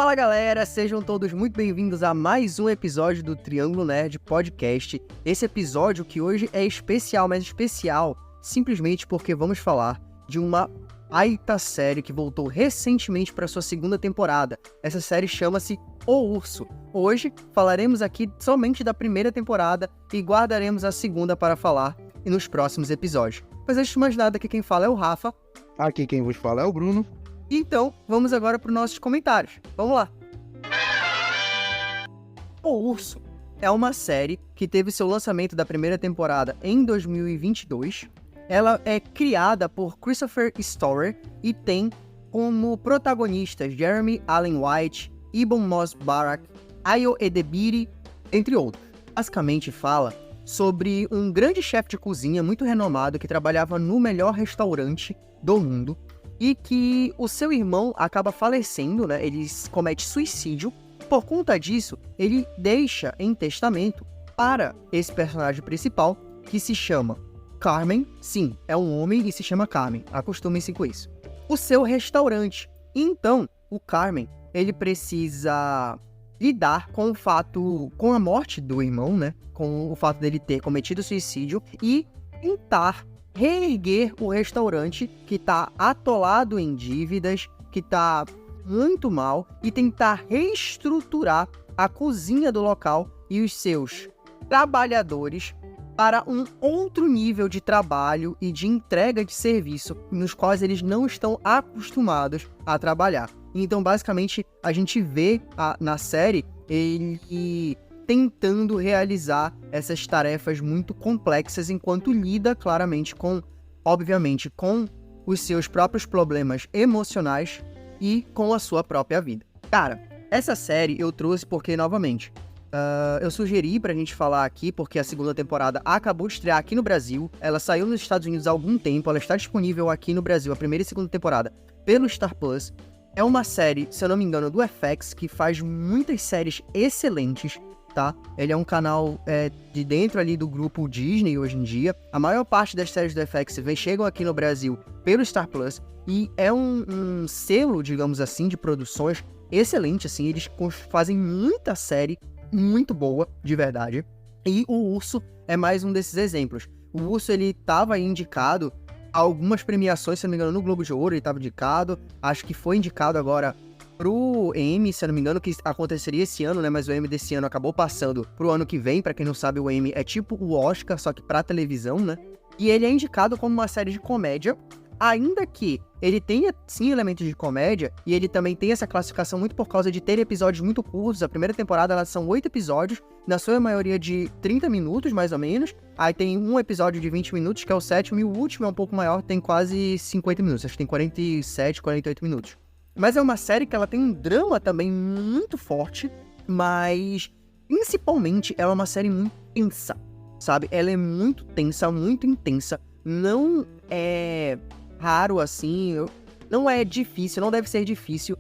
Fala galera, sejam todos muito bem-vindos a mais um episódio do Triângulo Nerd Podcast. Esse episódio que hoje é especial, mas especial simplesmente porque vamos falar de uma baita série que voltou recentemente para sua segunda temporada. Essa série chama-se O Urso. Hoje falaremos aqui somente da primeira temporada e guardaremos a segunda para falar nos próximos episódios. Mas antes de mais nada, aqui quem fala é o Rafa. Aqui quem vos fala é o Bruno. Então, vamos agora para os nossos comentários. Vamos lá. O Urso é uma série que teve seu lançamento da primeira temporada em 2022. Ela é criada por Christopher Storer e tem como protagonistas Jeremy Allen White, Ibn Moss Barak, Ayo Edebiri, entre outros. Basicamente fala sobre um grande chefe de cozinha muito renomado que trabalhava no melhor restaurante do mundo e que o seu irmão acaba falecendo, né? Ele comete suicídio. Por conta disso, ele deixa em testamento para esse personagem principal, que se chama Carmen. Sim, é um homem e se chama Carmen. Acostumem-se com isso. O seu restaurante. Então, o Carmen, ele precisa lidar com o fato, com a morte do irmão, né? Com o fato dele ter cometido suicídio e tentar reerguer o restaurante que está atolado em dívidas, que está muito mal, e tentar reestruturar a cozinha do local e os seus trabalhadores para um outro nível de trabalho e de entrega de serviço nos quais eles não estão acostumados a trabalhar. Então, basicamente, a gente vê na série ele tentando realizar essas tarefas muito complexas enquanto lida claramente com, obviamente, com os seus próprios problemas emocionais e com a sua própria vida. Cara, essa série eu trouxe porque, novamente, eu sugeri pra gente falar aqui porque a segunda temporada acabou de estrear aqui no Brasil. Ela saiu nos Estados Unidos há algum tempo, ela está disponível aqui no Brasil, a primeira e segunda temporada, pelo Star Plus. É uma série, se eu não me engano, do FX, que faz muitas séries excelentes, tá? Ele é um canal de dentro ali do grupo Disney hoje em dia. A maior parte das séries do FX chegam aqui no Brasil pelo Star Plus e é um selo, digamos assim, de produções excelente, assim. Eles fazem muita série muito boa, de verdade. E o Urso é mais um desses exemplos. O Urso, ele estava indicado a algumas premiações, se não me engano, no Globo de Ouro ele estava indicado. Acho que foi indicado agora pro Emmy, se eu não me engano, que aconteceria esse ano, né? Mas o Emmy desse ano acabou passando pro ano que vem. Pra quem não sabe, o Emmy é tipo o Oscar, só que pra televisão, né? E ele é indicado como uma série de comédia, ainda que ele tenha, sim, elementos de comédia, e ele também tem essa classificação muito por causa de ter episódios muito curtos. A primeira temporada, elas são 8 episódios, na sua maioria de 30 minutos, mais ou menos. Aí tem um episódio de 20 minutos, que é o sétimo, e o último é um pouco maior, tem quase 50 minutos. Acho que tem 47, 48 minutos. Mas é uma série que ela tem um drama também muito forte, mas principalmente ela é uma série muito tensa, sabe? Ela é muito tensa, muito intensa. Não é raro assim, não é difícil, não deve ser difícil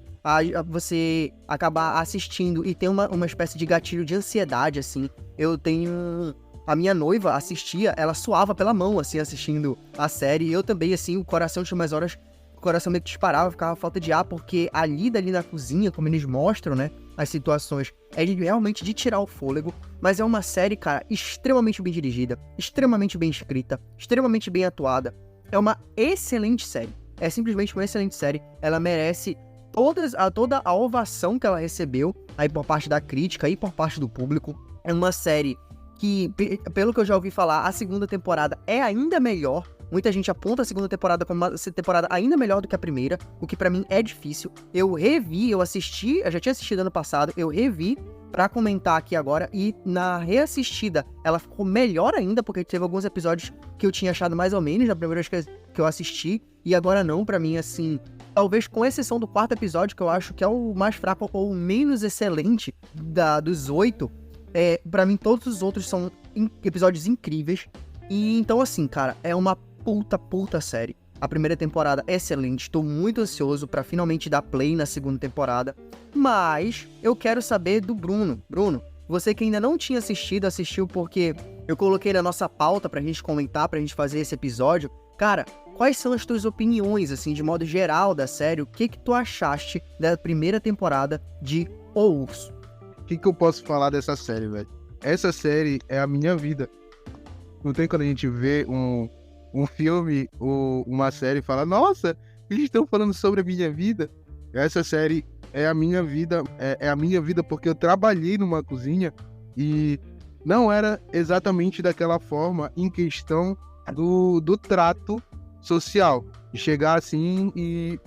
você acabar assistindo e ter uma espécie de gatilho de ansiedade, assim. Eu tenho... A minha noiva assistia, ela suava pela mão, assim, assistindo a série. Eu também, assim, o coração tinha umas horas... O coração meio que disparava, ficava falta de ar, porque a lida ali na cozinha, como eles mostram, né, as situações, é realmente de tirar o fôlego. Mas é uma série, cara, extremamente bem dirigida, extremamente bem escrita, extremamente bem atuada. É uma excelente série. É simplesmente uma excelente série. Ela merece toda a ovação que ela recebeu aí por parte da crítica e por parte do público. É uma série que, pelo que eu já ouvi falar, a segunda temporada é ainda melhor. Muita gente aponta a segunda temporada como uma temporada ainda melhor do que a primeira, o que pra mim é difícil. Eu assisti, eu já tinha assistido ano passado, eu revi pra comentar aqui agora, e na reassistida ela ficou melhor ainda, porque teve alguns episódios que eu tinha achado mais ou menos na primeira vez que eu assisti, e agora não, pra mim, assim, talvez com exceção do quarto episódio, que eu acho que é o mais fraco ou o menos excelente dos 8, pra mim todos os outros são episódios incríveis. E então, assim, cara, é uma puta série. A primeira temporada é excelente, estou muito ansioso pra finalmente dar play na segunda temporada. Mas eu quero saber do Bruno. Bruno, você que ainda não tinha assistido, assistiu porque eu coloquei na nossa pauta pra gente comentar, pra gente fazer esse episódio. Cara, quais são as tuas opiniões, assim, de modo geral da série? O que tu achaste da primeira temporada de O Urso? O que eu posso falar dessa série, velho? Essa série é a minha vida. Não tem quando a gente vê um filme ou uma série e fala, nossa, eles estão falando sobre a minha vida. Essa série é a minha vida, é a minha vida porque eu trabalhei numa cozinha e não era exatamente daquela forma em questão do trato social. De chegar assim e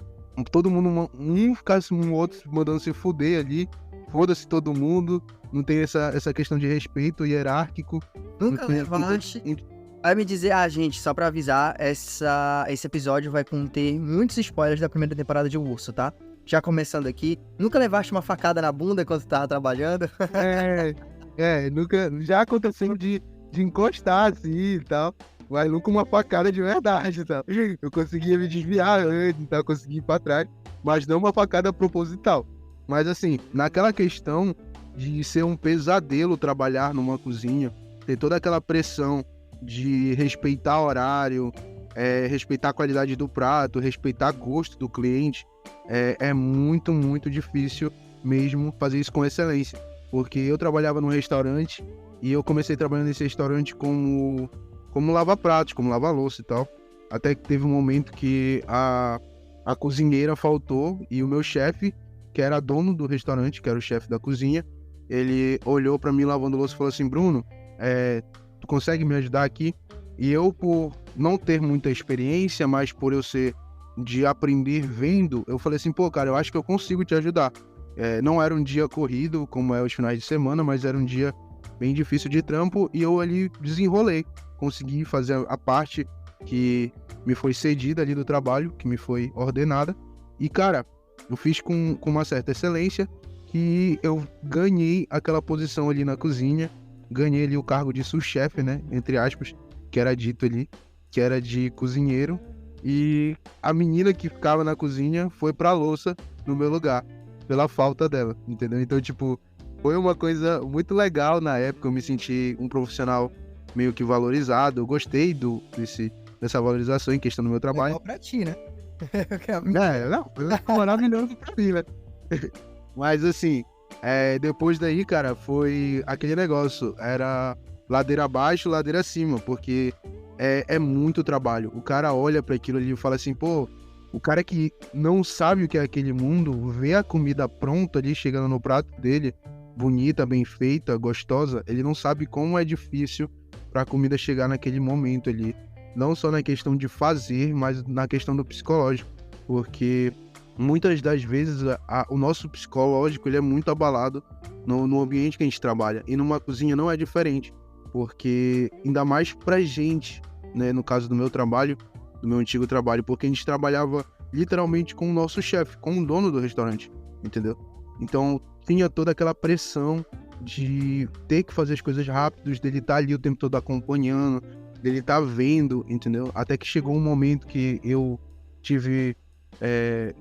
todo mundo, um ficasse um outro mandando se fuder ali, foda-se todo mundo, não tem essa questão de respeito hierárquico. Nunca levaste. Vai me dizer, gente, só pra avisar, esse episódio vai conter muitos spoilers da primeira temporada de O Urso, tá? Já começando aqui, nunca levaste uma facada na bunda enquanto tava trabalhando? Nunca, já aconteceu de encostar assim e tal, mas nunca uma facada de verdade e tal. Eu conseguia me desviar antes e tal, conseguia ir pra trás, mas não uma facada proposital. Mas assim, naquela questão de ser um pesadelo trabalhar numa cozinha, ter toda aquela pressão de respeitar horário, respeitar a qualidade do prato, respeitar gosto do cliente, é muito, muito difícil mesmo fazer isso com excelência. Porque eu trabalhava num restaurante e eu comecei trabalhando nesse restaurante como lava-pratos, como lava-louça e tal. Até que teve um momento que a cozinheira faltou e o meu chefe, que era dono do restaurante, que era o chefe da cozinha, ele olhou pra mim lavando louça e falou assim, Bruno, tu consegue me ajudar aqui? E eu, por não ter muita experiência, mas por eu ser de aprender vendo, eu falei assim, pô, cara, eu acho que eu consigo te ajudar. Não era um dia corrido, como é os finais de semana, mas era um dia bem difícil de trampo, e eu ali desenrolei. Consegui fazer a parte que me foi cedida ali do trabalho, que me foi ordenada. E, cara, eu fiz com uma certa excelência, que eu ganhei aquela posição ali na cozinha, ganhei ali o cargo de sous-chefe, né, entre aspas, que era dito ali, que era de cozinheiro, e a menina que ficava na cozinha foi pra louça no meu lugar, pela falta dela, entendeu? Então, tipo, foi uma coisa muito legal na época, eu me senti um profissional meio que valorizado, eu gostei dessa valorização em questão do meu trabalho. Legal pra ti, né? Não, foi maravilhoso pra mim, né? Mas assim, depois daí, cara, foi aquele negócio, era ladeira abaixo, ladeira acima, porque é muito trabalho. O cara olha pra aquilo ali e fala assim, pô, o cara que não sabe o que é aquele mundo, vê a comida pronta ali, chegando no prato dele, bonita, bem feita, gostosa, ele não sabe como é difícil pra comida chegar naquele momento ali. Não só na questão de fazer, mas na questão do psicológico, porque muitas das vezes o nosso psicológico ele é muito abalado no ambiente que a gente trabalha, e numa cozinha não é diferente, porque ainda mais pra gente, né, no caso do meu trabalho, do meu antigo trabalho, porque a gente trabalhava literalmente com o nosso chefe, com o dono do restaurante, entendeu? Então tinha toda aquela pressão de ter que fazer as coisas rápidas, dele estar ali o tempo todo acompanhando, dele estar vendo, entendeu? Até que chegou um momento que eu tive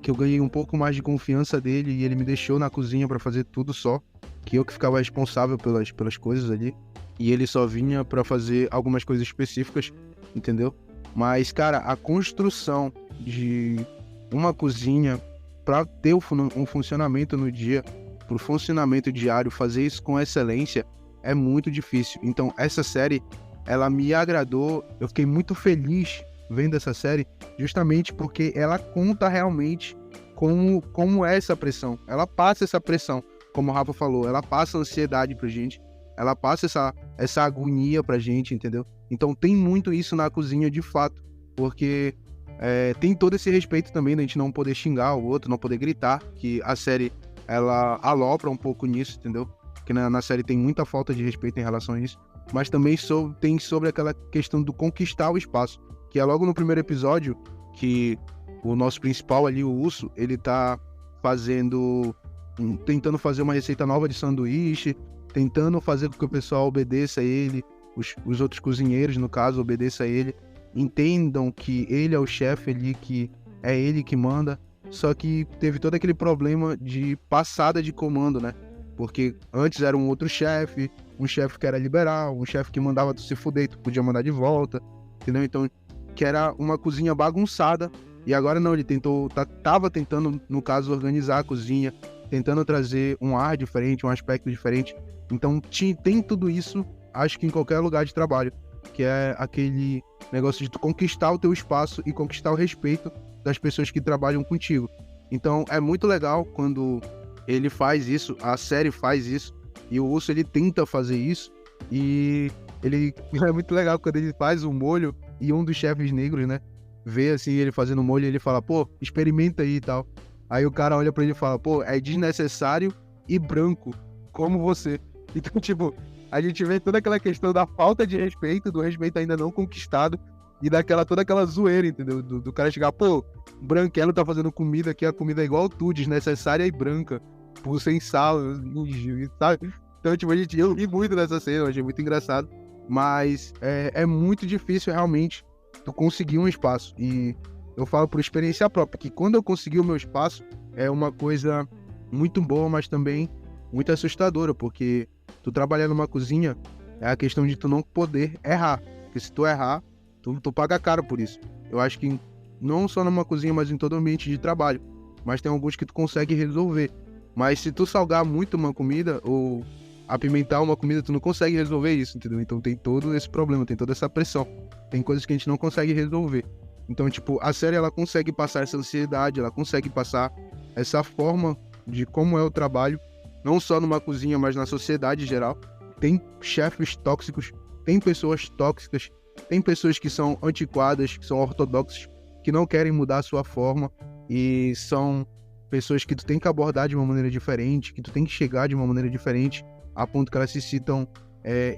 que eu ganhei um pouco mais de confiança dele e ele me deixou na cozinha pra fazer tudo só, que eu que ficava responsável pelas coisas ali, e ele só vinha pra fazer algumas coisas específicas, entendeu? Mas, cara, a construção de uma cozinha pra ter um funcionamento no dia, pro funcionamento diário, fazer isso com excelência, é muito difícil. Então, essa série, ela me agradou, eu fiquei muito feliz vendo essa série, justamente porque ela conta realmente como é essa pressão. Ela passa essa pressão, como o Rafa falou, ela passa ansiedade pra gente, ela passa essa agonia pra gente, entendeu? Então tem muito isso na cozinha de fato, porque tem todo esse respeito também da gente não poder xingar o outro, não poder gritar, que a série, ela alopra um pouco nisso, entendeu? Porque na série tem muita falta de respeito em relação a isso, mas também tem sobre aquela questão do conquistar o espaço, que é logo no primeiro episódio, que o nosso principal ali, o Urso, ele tá tentando fazer uma receita nova de sanduíche, tentando fazer com que o pessoal obedeça a ele, os outros cozinheiros, no caso, obedeçam a ele, entendam que ele é o chefe ali, que é ele que manda, só que teve todo aquele problema de passada de comando, né? Porque antes era um outro chefe, um chefe que era liberal, um chefe que mandava tu se fuder, tu podia mandar de volta, entendeu? Então que era uma cozinha bagunçada, e agora não, ele tava tentando, no caso, organizar a cozinha, tentando trazer um ar diferente, um aspecto diferente. Então tem tudo isso, acho que em qualquer lugar de trabalho, que é aquele negócio de tu conquistar o teu espaço e conquistar o respeito das pessoas que trabalham contigo. Então é muito legal quando ele faz isso, a série faz isso, e o Urso ele tenta fazer isso, e ele é muito legal quando ele faz o molho e um dos chefes negros, né, vê assim ele fazendo o molho e ele fala, pô, experimenta aí e tal. Aí o cara olha pra ele e fala, pô, é desnecessário e branco, como você. Então, tipo, a gente vê toda aquela questão da falta de respeito, do respeito ainda não conquistado, e toda aquela zoeira, entendeu? Do cara chegar, pô, branquelo tá fazendo comida aqui, a comida é igual tu, desnecessária e branca, por sem sal, sabe? Então, tipo, eu ri muito nessa cena, eu achei muito engraçado, mas é muito difícil realmente tu conseguir um espaço, e eu falo por experiência própria, que quando eu consegui o meu espaço, é uma coisa muito boa, mas também muito assustadora, porque tu trabalhar numa cozinha é a questão de tu não poder errar, porque se tu errar, tu paga caro por isso. Eu acho que não só numa cozinha, mas em todo ambiente de trabalho, mas tem alguns que tu consegue resolver. Mas se tu salgar muito uma comida, ou apimentar uma comida, tu não consegue resolver isso, entendeu? Então tem todo esse problema, tem toda essa pressão. Tem coisas que a gente não consegue resolver. Então, tipo, a série, ela consegue passar essa ansiedade, ela consegue passar essa forma de como é o trabalho, não só numa cozinha, mas na sociedade em geral. Tem chefes tóxicos, tem pessoas tóxicas, tem pessoas que são antiquadas, que são ortodoxas, que não querem mudar a sua forma, e são pessoas que tu tem que abordar de uma maneira diferente, que tu tem que chegar de uma maneira diferente, a ponto que elas se sintam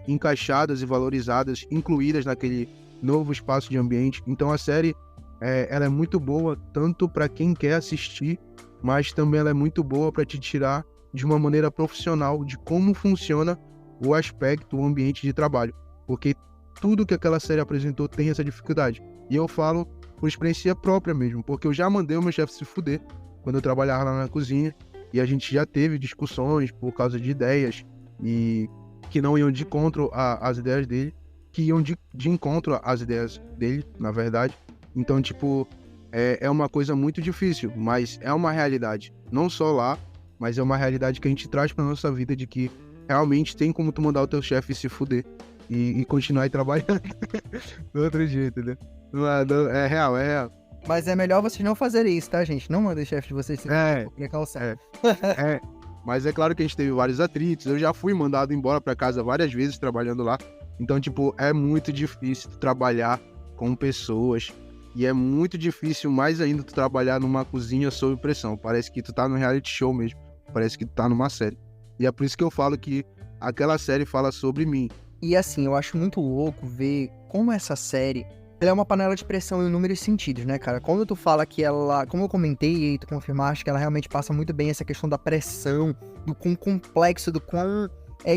encaixadas e valorizadas, incluídas naquele novo espaço de ambiente. Então a série ela é muito boa tanto para quem quer assistir, mas também ela é muito boa para te tirar de uma maneira profissional de como funciona o aspecto, o ambiente de trabalho, porque tudo que aquela série apresentou tem essa dificuldade. E eu falo por experiência própria mesmo, porque eu já mandei o meu chefe se fuder quando eu trabalhava lá na cozinha, e a gente já teve discussões por causa de ideias e que não iam de encontro às ideias dele, que iam de encontro às ideias dele, na verdade. Então, tipo, é uma coisa muito difícil, mas é uma realidade. Não só lá, mas é uma realidade que a gente traz pra nossa vida, de que realmente tem como tu mandar o teu chefe se fuder e continuar aí trabalhando do outro jeito, né? É real, é real. Mas é melhor vocês não fazerem isso, tá, gente? Não mandem o chefe de vocês se fuder, por precaução. Mas é claro que a gente teve vários atritos, eu já fui mandado embora pra casa várias vezes trabalhando lá. Então, tipo, é muito difícil tu trabalhar com pessoas, e é muito difícil mais ainda tu trabalhar numa cozinha sob pressão. Parece que tu tá num reality show mesmo, parece que tu tá numa série. E é por isso que eu falo que aquela série fala sobre mim. E assim, eu acho muito louco ver como essa série, ela é uma panela de pressão em inúmeros sentidos, né, cara? Quando tu fala que ela, como eu comentei e tu confirmaste, que ela realmente passa muito bem essa questão da pressão, do quão complexo, do quão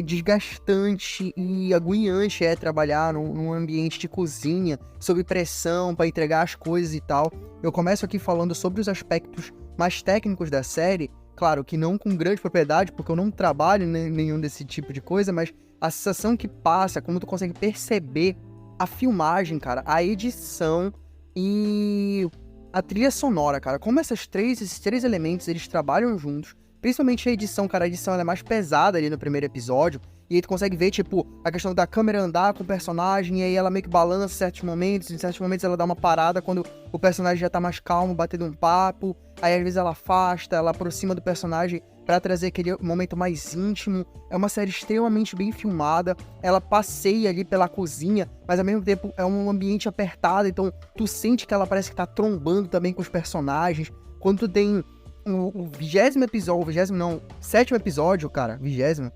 desgastante e agoniante é trabalhar num ambiente de cozinha, sob pressão, para entregar as coisas e tal. Eu começo aqui falando sobre os aspectos mais técnicos da série, claro que não com grande propriedade, porque eu não trabalho em nenhum desse tipo de coisa, mas a sensação que passa, como tu consegue perceber a filmagem, cara, a edição e a trilha sonora, cara, como esses três elementos, eles trabalham juntos. Principalmente a edição, cara, a edição ela é mais pesada ali no primeiro episódio, e aí tu consegue ver, tipo, a questão da câmera andar com o personagem, e aí ela meio que balança em certos momentos ela dá uma parada quando o personagem já tá mais calmo, batendo um papo, aí às vezes ela afasta, ela aproxima do personagem pra trazer aquele momento mais íntimo. É uma série extremamente bem filmada, ela passeia ali pela cozinha, mas ao mesmo tempo é um ambiente apertado, então tu sente que ela parece que tá trombando também com os personagens. Quando tu tem o 20º episódio, sétimo episódio, cara, 20º,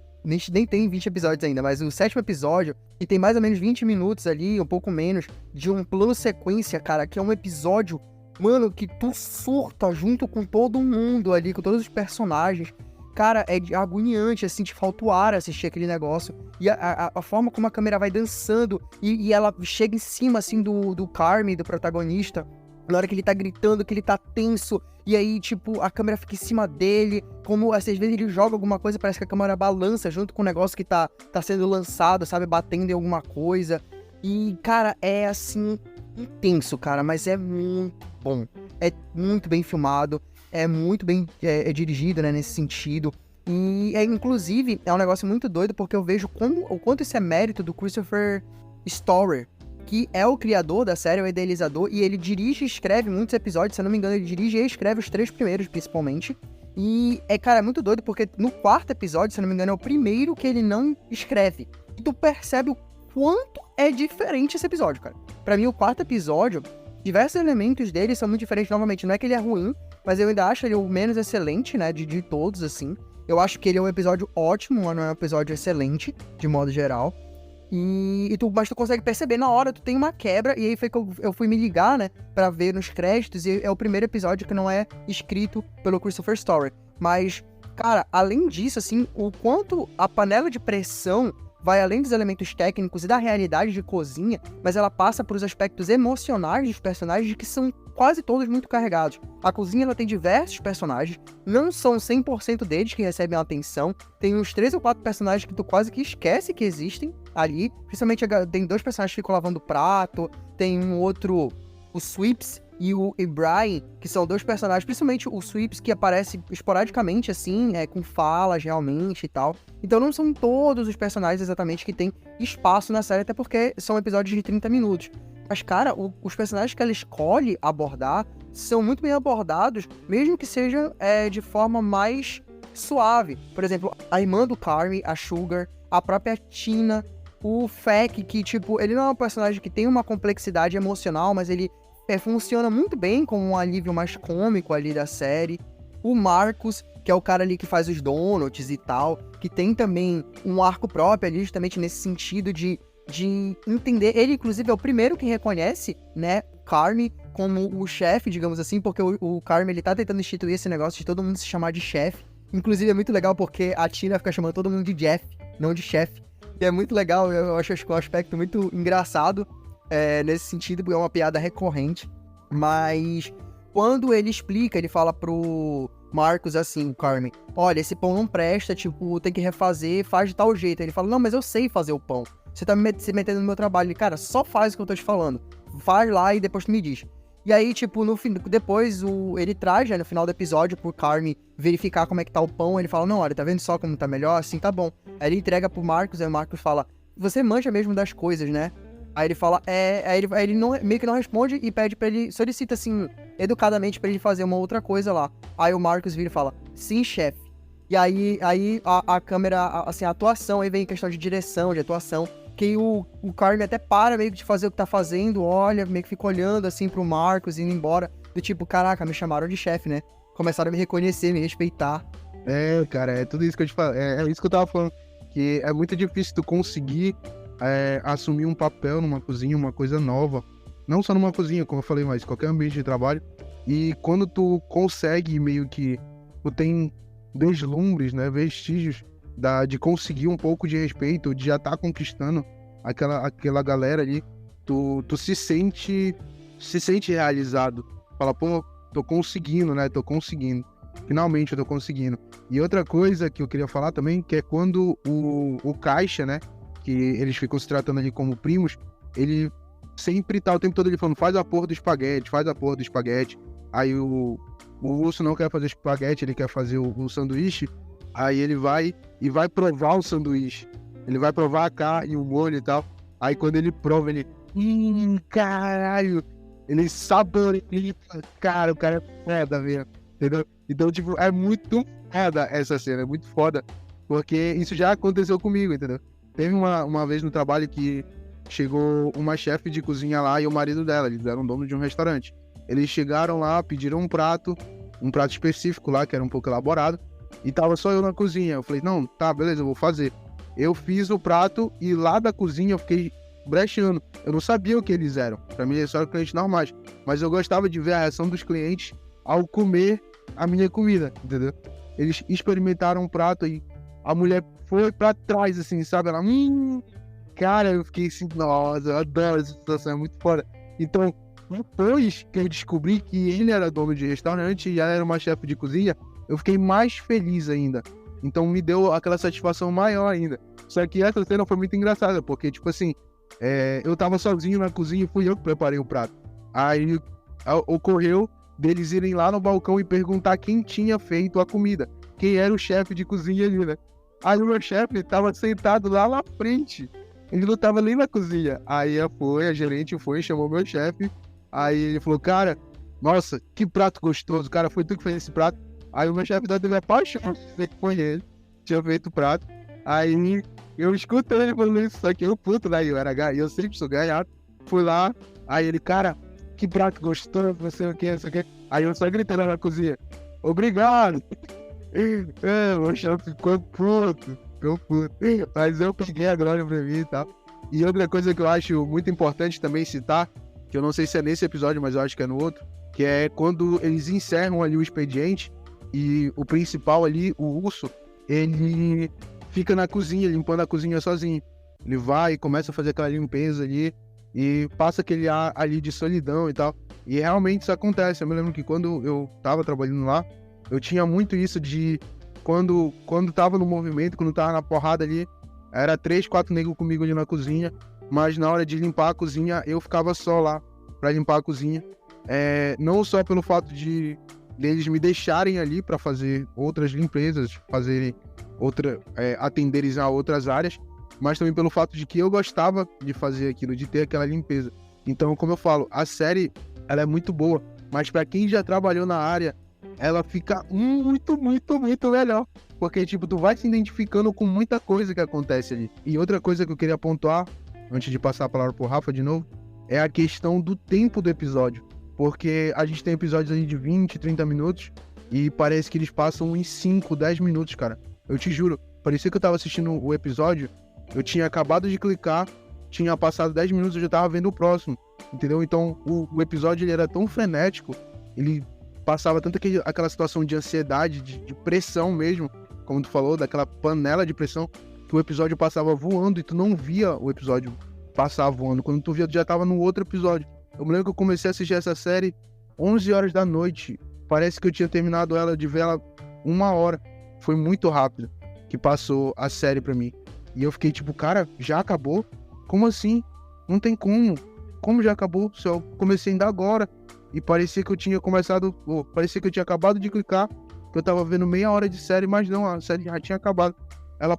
nem tem 20 episódios ainda, mas o 7º episódio, e tem mais ou menos 20 minutos ali, um pouco menos, de um plano sequência, cara, que é um episódio, mano, que tu surta junto com todo mundo ali, com todos os personagens. Cara, é agoniante, assim, te falta o ar assistir aquele negócio. E a forma como a câmera vai dançando, e ela chega em cima, assim, do Carmen, do protagonista, na hora que ele tá gritando, que ele tá tenso, e aí, tipo, a câmera fica em cima dele, como, às vezes, ele joga alguma coisa, parece que a câmera balança junto com o negócio que tá sendo lançado, sabe, batendo em alguma coisa. E, cara, é assim, intenso, cara, mas é muito bom. É muito bem filmado, é muito bem dirigido, né, nesse sentido. E, inclusive, é um negócio muito doido, porque eu vejo o quanto isso é mérito do Christopher Storer, que é o criador da série, o idealizador, e ele dirige e escreve muitos episódios, se eu não me engano, ele dirige e escreve os 3 primeiros, principalmente. E, cara, é muito doido, porque no 4º episódio, se eu não me engano, é o primeiro que ele não escreve. E tu percebe o quanto é diferente esse episódio, cara. Pra mim, o 4º episódio, diversos elementos dele são muito diferentes. Novamente, não é que ele é ruim, mas eu ainda acho ele o menos excelente, né, de todos, assim. Eu acho que ele é um episódio ótimo, mas não é um episódio excelente, de modo geral. Mas tu consegue perceber na hora, tu tem uma quebra, e aí foi que eu fui me ligar, né, pra ver nos créditos, e é o primeiro episódio que não é escrito pelo Christopher Storer. Mas, cara, além disso, assim, o quanto a panela de pressão vai além dos elementos técnicos e da realidade de cozinha, mas ela passa por os aspectos emocionais dos personagens, que são quase todos muito carregados. A cozinha, ela tem diversos personagens, não são 100% deles que recebem atenção, tem uns 3 ou 4 personagens que tu quase que esquece que existem ali, principalmente tem 2 personagens que ficam lavando prato, tem um outro, o Sweeps e o Brian, que são 2 personagens, principalmente o Sweeps, que aparece esporadicamente, assim, com falas realmente e tal. Então não são todos os personagens exatamente que tem espaço na série, até porque são episódios de 30 minutos. Mas, cara, os personagens que ela escolhe abordar são muito bem abordados, mesmo que seja de forma mais suave. Por exemplo, a irmã do Carmy, a Sugar, a própria Tina, o Feck, que, tipo, ele não é um personagem que tem uma complexidade emocional, mas ele funciona muito bem como um alívio mais cômico ali da série. O Marcus, que é o cara ali que faz os donuts e tal, que tem também um arco próprio ali, justamente nesse sentido de entender. Ele, inclusive, é o primeiro que reconhece, né, Carmy como o chefe, digamos assim, porque o Carmy, ele tá tentando instituir esse negócio de todo mundo se chamar de chefe. Inclusive, é muito legal porque a Tina fica chamando todo mundo de Jeff, não de chefe. E é muito legal, eu acho um aspecto muito engraçado nesse sentido, porque é uma piada recorrente. Mas quando ele explica, ele fala pro Marcos assim, Carmy, olha, esse pão não presta, tipo, tem que refazer, faz de tal jeito. Ele fala, não, mas eu sei fazer o pão. Você tá se metendo no meu trabalho. Ele, cara, só faz o que eu tô te falando. Faz lá e depois tu me diz. E aí, tipo, depois ele traz, né, no final do episódio, pro Carmy verificar como é que tá o pão. Ele fala, não, olha, tá vendo só como tá melhor? Assim, tá bom. Aí ele entrega pro Marcos, aí o Marcos fala, você manja mesmo das coisas, né? Aí ele fala, aí ele não, meio que não responde e pede pra ele, solicita, assim, educadamente pra ele fazer uma outra coisa lá. Aí o Marcos vira e fala, sim, chefe. E aí a câmera, assim, a atuação, aí vem questão de direção, de atuação, que o Carmy até para meio que de fazer o que tá fazendo, olha, meio que fica olhando, assim, pro Marcos, indo embora, do tipo, caraca, me chamaram de chefe, né? Começaram a me reconhecer, me respeitar. Cara, é tudo isso que eu te falo, é isso que eu tava falando, que é muito difícil tu conseguir assumir um papel numa cozinha, uma coisa nova, não só numa cozinha, como eu falei, mas qualquer ambiente de trabalho, e quando tu consegue meio que, tu tem deslumbres, né, vestígios de conseguir um pouco de respeito, de já estar conquistando aquela galera ali, tu se sente realizado, fala, pô, tô conseguindo, né, finalmente eu tô conseguindo. E outra coisa que eu queria falar também, que é quando o Caixa, né, que eles ficam se tratando ali como primos, ele sempre tá o tempo todo ele falando, faz a porra do espaguete. Aí o Urso não quer fazer espaguete, ele quer fazer o sanduíche. Aí ele vai provar o sanduíche. Ele vai provar a carne, o molho e tal. Aí quando ele prova, ele... caralho! Ele saboreia, ele fala, cara, o cara é foda mesmo, entendeu? Então, tipo, é muito foda essa cena, é muito foda. Porque isso já aconteceu comigo, entendeu? Teve uma vez no trabalho que chegou uma chefe de cozinha lá e o marido dela, eles eram dono de um restaurante. Eles chegaram lá, pediram um prato específico lá, que era um pouco elaborado, e tava só eu na cozinha. Eu falei, não, tá, beleza, eu vou fazer. Eu fiz o prato e lá da cozinha eu fiquei brechando. Eu não sabia o que eles eram. Pra mim, eles só eram clientes normais. Mas eu gostava de ver a reação dos clientes ao comer a minha comida, entendeu? Eles experimentaram o prato e a mulher foi pra trás, assim, sabe? Ela, cara, eu fiquei assim, nossa, eu adoro essa situação, é muito foda. Então, depois que eu descobri que ele era dono de restaurante e ela era uma chefe de cozinha, eu fiquei mais feliz ainda. Então me deu aquela satisfação maior ainda. Só que essa cena foi muito engraçada, porque, tipo assim, eu tava sozinho na cozinha e fui eu que preparei o prato. Aí ocorreu deles irem lá no balcão e perguntar quem tinha feito a comida. Quem era o chefe de cozinha ali, né? Aí o meu chefe tava sentado lá na frente. Ele não tava nem na cozinha. Aí a gerente foi, chamou meu chefe. Aí ele falou, cara, nossa, que prato gostoso. Cara, foi tu que fez esse prato. Aí o meu chefe teve a paixão, que foi ele. Tinha feito o prato. Aí eu escutei ele falando isso, só que eu puto, né? Eu sempre sou ganhado. Fui lá, aí ele, cara, que prato gostoso, não sei o que, não sei o que. Aí eu só gritando na cozinha, obrigado. O chefe ficou puto. Mas eu peguei a glória pra mim e tal. E outra coisa que eu acho muito importante também citar, que eu não sei se é nesse episódio, mas eu acho que é no outro, que é quando eles encerram ali o expediente e o principal ali, o urso, ele fica na cozinha, limpando a cozinha sozinho. Ele vai e começa a fazer aquela limpeza ali e passa aquele ar ali de solidão e tal. E realmente isso acontece. Eu me lembro que quando eu tava trabalhando lá, eu tinha muito isso de quando tava no movimento, quando tava na porrada ali, era 3, 4 negros comigo ali na cozinha, mas na hora de limpar a cozinha, eu ficava só lá pra limpar a cozinha. Não só pelo fato de eles me deixarem ali pra fazer outras limpezas, atenderem a outras áreas, mas também pelo fato de que eu gostava de fazer aquilo, de ter aquela limpeza. Então, como eu falo, a série, ela é muito boa, mas pra quem já trabalhou na área, ela fica muito, muito, muito melhor. Porque, tipo, tu vai se identificando com muita coisa que acontece ali. E outra coisa que eu queria pontuar, antes de passar a palavra pro Rafa de novo, é a questão do tempo do episódio. Porque a gente tem episódios ali de 20, 30 minutos, e parece que eles passam em 5, 10 minutos, cara. Eu te juro, parecia que eu tava assistindo o episódio, eu tinha acabado de clicar, tinha passado 10 minutos, eu já tava vendo o próximo, entendeu? Então, o episódio, ele era tão frenético, ele passava tanto aquela situação de ansiedade, de pressão mesmo, como tu falou, daquela panela de pressão, que o episódio passava voando e tu não via o episódio passar voando. Quando tu via, tu já tava no outro episódio. Eu me lembro que eu comecei a assistir essa série 11 horas da noite. Parece que eu tinha terminado de ver ela 1 hora. Foi muito rápido que passou a série pra mim. E eu fiquei tipo, cara, já acabou? Como assim? Não tem como. Como já acabou? Se eu comecei ainda agora. E parecia que eu tinha parecia que eu tinha acabado de clicar, que eu tava vendo meia hora de série, mas não, a série já tinha acabado. Ela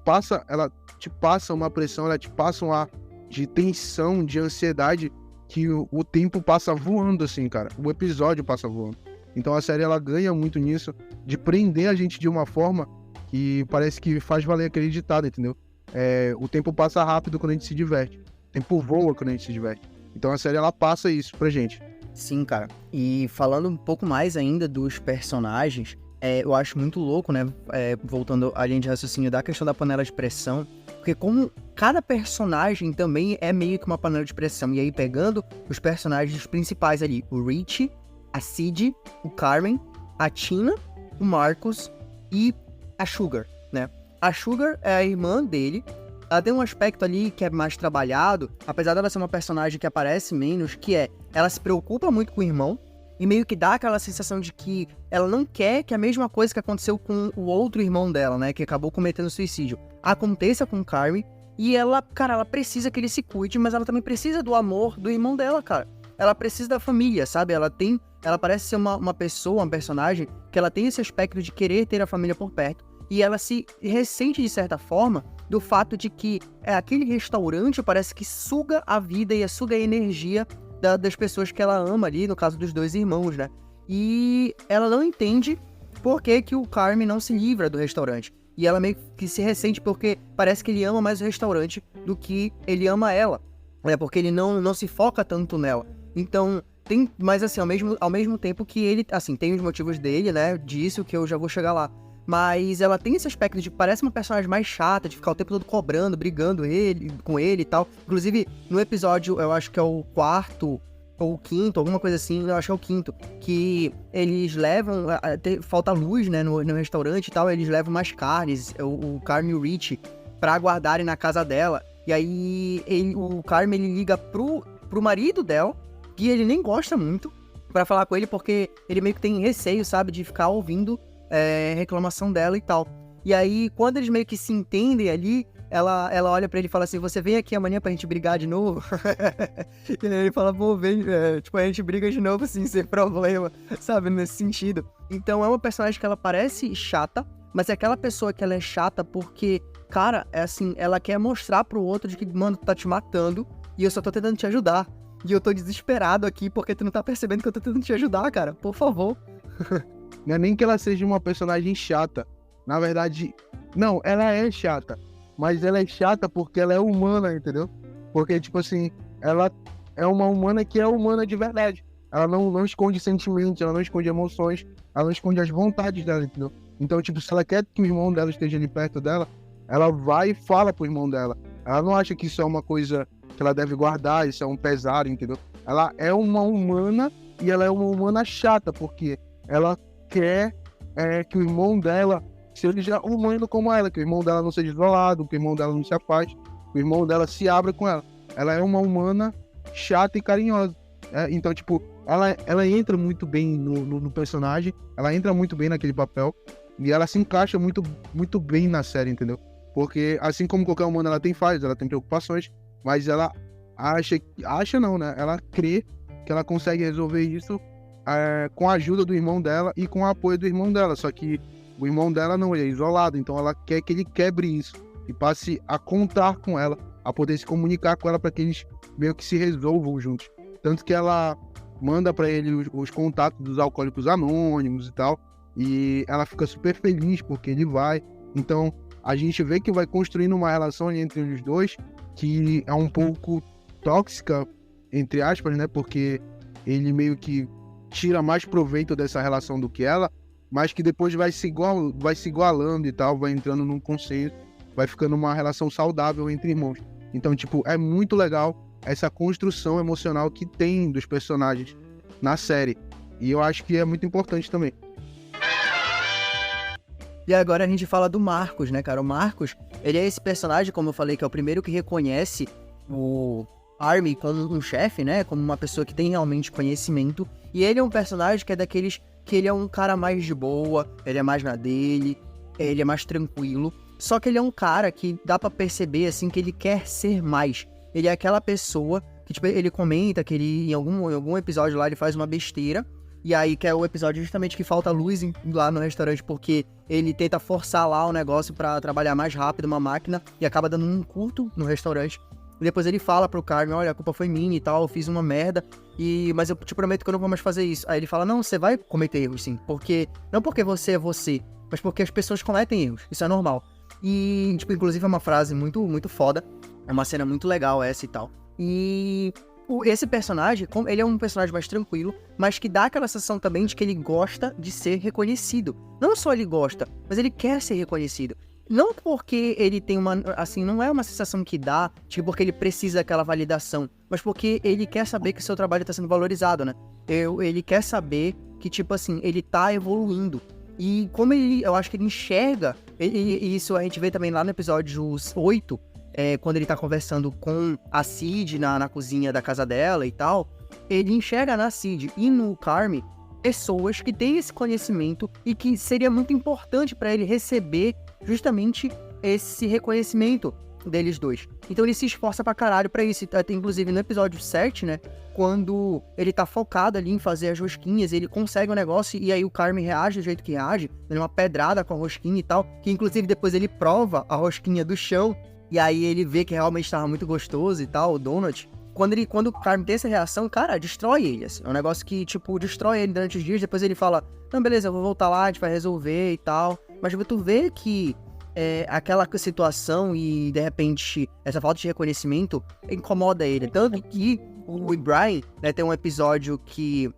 te passa uma pressão, ela te passa um ar de tensão, de ansiedade, que o tempo passa voando, assim, cara. O episódio passa voando. Então a série, ela ganha muito nisso, de prender a gente de uma forma que parece que faz valer aquele ditado, entendeu? O tempo passa rápido quando a gente se diverte. O tempo voa quando a gente se diverte. Então a série, ela passa isso pra gente. Sim, cara. E falando um pouco mais ainda dos personagens, eu acho muito louco, né? Voltando à linha de raciocínio da questão da panela de pressão, porque como cada personagem também é meio que uma panela de pressão, e aí pegando os personagens principais ali, o Richie, a Cid, o Carmen, a Tina, o Marcos e a Sugar, né? A Sugar é a irmã dele. Ela tem um aspecto ali que é mais trabalhado, apesar dela ser uma personagem que aparece menos, que ela se preocupa muito com o irmão, e meio que dá aquela sensação de que ela não quer que a mesma coisa que aconteceu com o outro irmão dela, né, que acabou cometendo suicídio, aconteça com o Carmen, e ela precisa que ele se cuide, mas ela também precisa do amor do irmão dela, cara. Ela precisa da família, sabe? Ela parece ser uma pessoa, uma personagem, que ela tem esse aspecto de querer ter a família por perto, e ela se ressente, de certa forma, do fato de que aquele restaurante parece que suga a vida e suga a energia das pessoas que ela ama ali, no caso dos dois irmãos, né? E ela não entende por que o Carmen não se livra do restaurante. E ela meio que se ressente porque parece que ele ama mais o restaurante do que ele ama ela. Porque ele não se foca tanto nela. Então, mas assim, ao mesmo tempo que ele, assim, tem os motivos dele, né? Disso que eu já vou chegar lá. Mas ela tem esse aspecto de parece uma personagem mais chata, de ficar o tempo todo cobrando, brigando com ele e tal. Inclusive, no episódio, eu acho que é o 4º ou o 5º, alguma coisa assim, eu acho que é o 5º, que eles levam, falta luz, né, no restaurante e tal, eles levam mais carnes, o Carmen e o Richie, pra guardarem na casa dela. E aí, o Carmen, ele liga pro marido dela, que ele nem gosta muito, pra falar com ele, porque ele meio que tem receio, sabe, de ficar ouvindo reclamação dela e tal. E aí, quando eles meio que se entendem ali, ela olha pra ele e fala assim, você vem aqui amanhã pra gente brigar de novo? E aí ele fala, pô, vem, tipo, a gente briga de novo, assim, sem problema, sabe, nesse sentido. Então é uma personagem que ela parece chata, mas é aquela pessoa que ela é chata porque, cara, é assim, ela quer mostrar pro outro de que, mano, tu tá te matando e eu só tô tentando te ajudar. E eu tô desesperado aqui porque tu não tá percebendo que eu tô tentando te ajudar, cara, por favor. Não é nem que ela seja uma personagem chata. Na verdade, não, ela é chata. Mas ela é chata porque ela é humana, entendeu? Porque, tipo assim, ela é uma humana que é humana de verdade. Ela não esconde sentimentos, ela não esconde emoções, ela não esconde as vontades dela, entendeu? Então, tipo, se ela quer que o irmão dela esteja ali perto dela, ela vai e fala pro irmão dela. Ela não acha que isso é uma coisa que ela deve guardar, isso é um pesar, entendeu? Ela é uma humana e ela é uma humana chata, porque ela quer que o irmão dela seja humano como ela, que o irmão dela não seja isolado, que o irmão dela não se afaste, que o irmão dela se abra com ela. Ela é uma humana chata e carinhosa. Então, tipo, ela entra muito bem no personagem, ela entra muito bem naquele papel e ela se encaixa muito, muito bem na série, entendeu? Porque, assim como qualquer humano, ela tem falhas, ela tem preocupações, mas ela acha não, né? Ela crê que ela consegue resolver isso com a ajuda do irmão dela e com o apoio do irmão dela. Só que o irmão dela não, ele é isolado, então ela quer que ele quebre isso e passe a contar com ela, a poder se comunicar com ela para que eles meio que se resolvam juntos. Tanto que ela manda para ele os contatos dos alcoólicos anônimos e tal, e ela fica super feliz porque ele vai. Então a gente vê que vai construindo uma relação ali entre os dois que é um pouco tóxica, entre aspas, né? Porque ele meio que tira mais proveito dessa relação do que ela, mas que depois vai se igualando e tal, vai entrando num consenso, vai ficando uma relação saudável entre irmãos. Então, tipo, é muito legal essa construção emocional que tem dos personagens na série. E eu acho que é muito importante também. E agora a gente fala do Marcos, né, cara? O Marcos, ele é esse personagem, como eu falei, que é o primeiro que reconhece o Armin como um chefe, né? Como uma pessoa que tem realmente conhecimento. E ele é um personagem que é daqueles que ele é um cara mais de boa, ele é mais na dele, ele é mais tranquilo. Só que ele é um cara que dá pra perceber, assim, que ele quer ser mais. Ele é aquela pessoa que, tipo, ele comenta que ele, em algum episódio lá, ele faz uma besteira. E aí, que é o episódio justamente que falta luz lá no restaurante, porque ele tenta forçar lá o negócio pra trabalhar mais rápido, uma máquina, e acaba dando um curto no restaurante. E depois ele fala pro Carmen, olha, a culpa foi minha e tal, eu fiz uma merda, mas eu te prometo que eu não vou mais fazer isso. Aí ele fala, não, você vai cometer erros, sim, não porque você é você, mas porque as pessoas cometem erros, isso é normal. E, tipo, inclusive é uma frase muito, muito foda, é uma cena muito legal essa e tal. E esse personagem, ele é um personagem mais tranquilo, mas que dá aquela sensação também de que ele gosta de ser reconhecido. Não só ele gosta, mas ele quer ser reconhecido. Não porque ele tem assim, não é uma sensação que dá, tipo, porque ele precisa daquela validação, mas porque ele quer saber que o seu trabalho tá sendo valorizado, né? Ele quer saber que, tipo assim, ele tá evoluindo. E como eu acho que ele enxerga, e isso a gente vê também lá no episódio 8, quando ele tá conversando com a Cid na cozinha da casa dela e tal, ele enxerga na Cid e no Carmen pessoas que têm esse conhecimento e que seria muito importante pra ele receber justamente esse reconhecimento deles dois. Então ele se esforça pra caralho pra isso. Inclusive no episódio 7, né, quando ele tá focado ali em fazer as rosquinhas, ele consegue o negócio e aí o Carmen reage do jeito que reage, dando uma pedrada com a rosquinha e tal, que inclusive depois ele prova a rosquinha do chão e aí ele vê que realmente estava muito gostoso e tal, o donut. Quando o Carmen tem essa reação, cara, destrói ele, assim. É um negócio que, tipo, destrói ele durante os dias. Depois ele fala, não, beleza, eu vou voltar lá, a gente vai resolver e tal. Mas tu vê que aquela situação e, de repente, essa falta de reconhecimento incomoda ele. Tanto que o Brian, né, tem um episódio que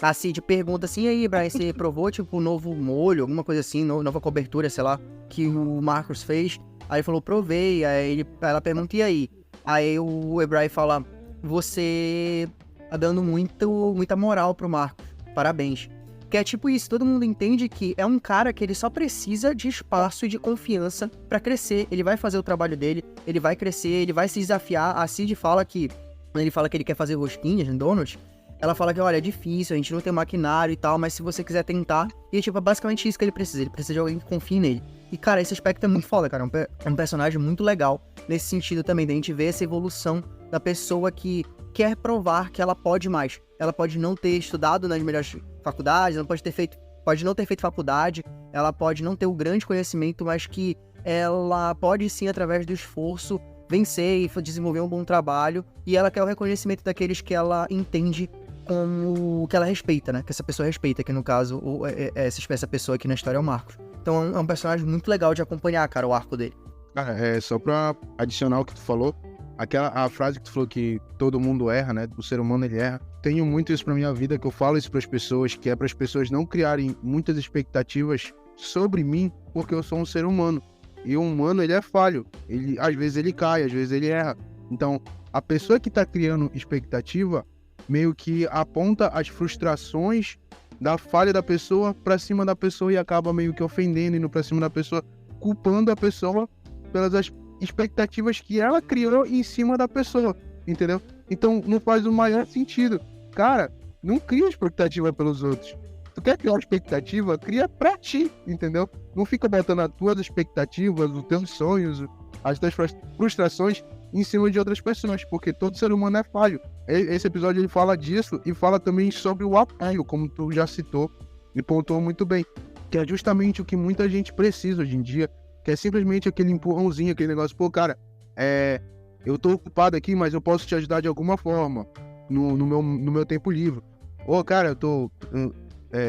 a Cid pergunta assim, e aí, Brian, você provou, tipo, um novo molho, alguma coisa assim, nova cobertura, sei lá, que o Marcos fez? Aí ele falou, provei. Aí ela pergunta, e aí? Aí o Brian fala, você tá dando muita moral pro Marcos, parabéns. Que é tipo isso, todo mundo entende que é um cara que ele só precisa de espaço e de confiança pra crescer. Ele vai fazer o trabalho dele, ele vai crescer, ele vai se desafiar. A Cid fala que, quando ele fala que ele quer fazer rosquinhas, donuts, ela fala que, olha, é difícil, a gente não tem maquinário e tal, mas se você quiser tentar... E, tipo, é basicamente isso que ele precisa de alguém que confie nele. E, cara, esse aspecto é muito foda, cara, é um personagem muito legal nesse sentido também, da gente ver essa evolução da pessoa que quer provar que ela pode mais. Ela pode não ter estudado nas melhores faculdades, ela pode não ter feito faculdade, ela pode não ter o grande conhecimento, mas que ela pode sim, através do esforço, vencer e desenvolver um bom trabalho, e ela quer o reconhecimento daqueles que ela entende como que ela respeita, né? Que essa pessoa respeita, que no caso, essa pessoa aqui na história é o Marcos. Então é um personagem muito legal de acompanhar, cara, o arco dele. Cara, só pra adicionar o que tu falou, a frase que tu falou que todo mundo erra, né? O ser humano, ele erra. Tenho muito isso pra minha vida, que eu falo isso pras pessoas, que é pras pessoas não criarem muitas expectativas sobre mim, porque eu sou um ser humano. E o humano, ele é falho. Às vezes ele cai, às vezes ele erra. Então, a pessoa que tá criando expectativa, meio que aponta as frustrações da falha da pessoa pra cima da pessoa e acaba meio que ofendendo, indo pra cima da pessoa, culpando a pessoa pelas expectativas que ela criou em cima da pessoa, entendeu? Então, não faz o maior sentido. Cara, não cria expectativa pelos outros. Tu quer criar uma expectativa, cria pra ti, entendeu? Não fica botando as tuas expectativas, os teus sonhos, as tuas frustrações em cima de outras pessoas, porque todo ser humano é falho. Esse episódio ele fala disso e fala também sobre o apoio, como tu já citou e pontuou muito bem, que é justamente o que muita gente precisa hoje em dia, que é simplesmente aquele empurrãozinho, aquele negócio, pô, cara, eu tô ocupado aqui, mas eu posso te ajudar de alguma forma no meu tempo livre. Ô, cara,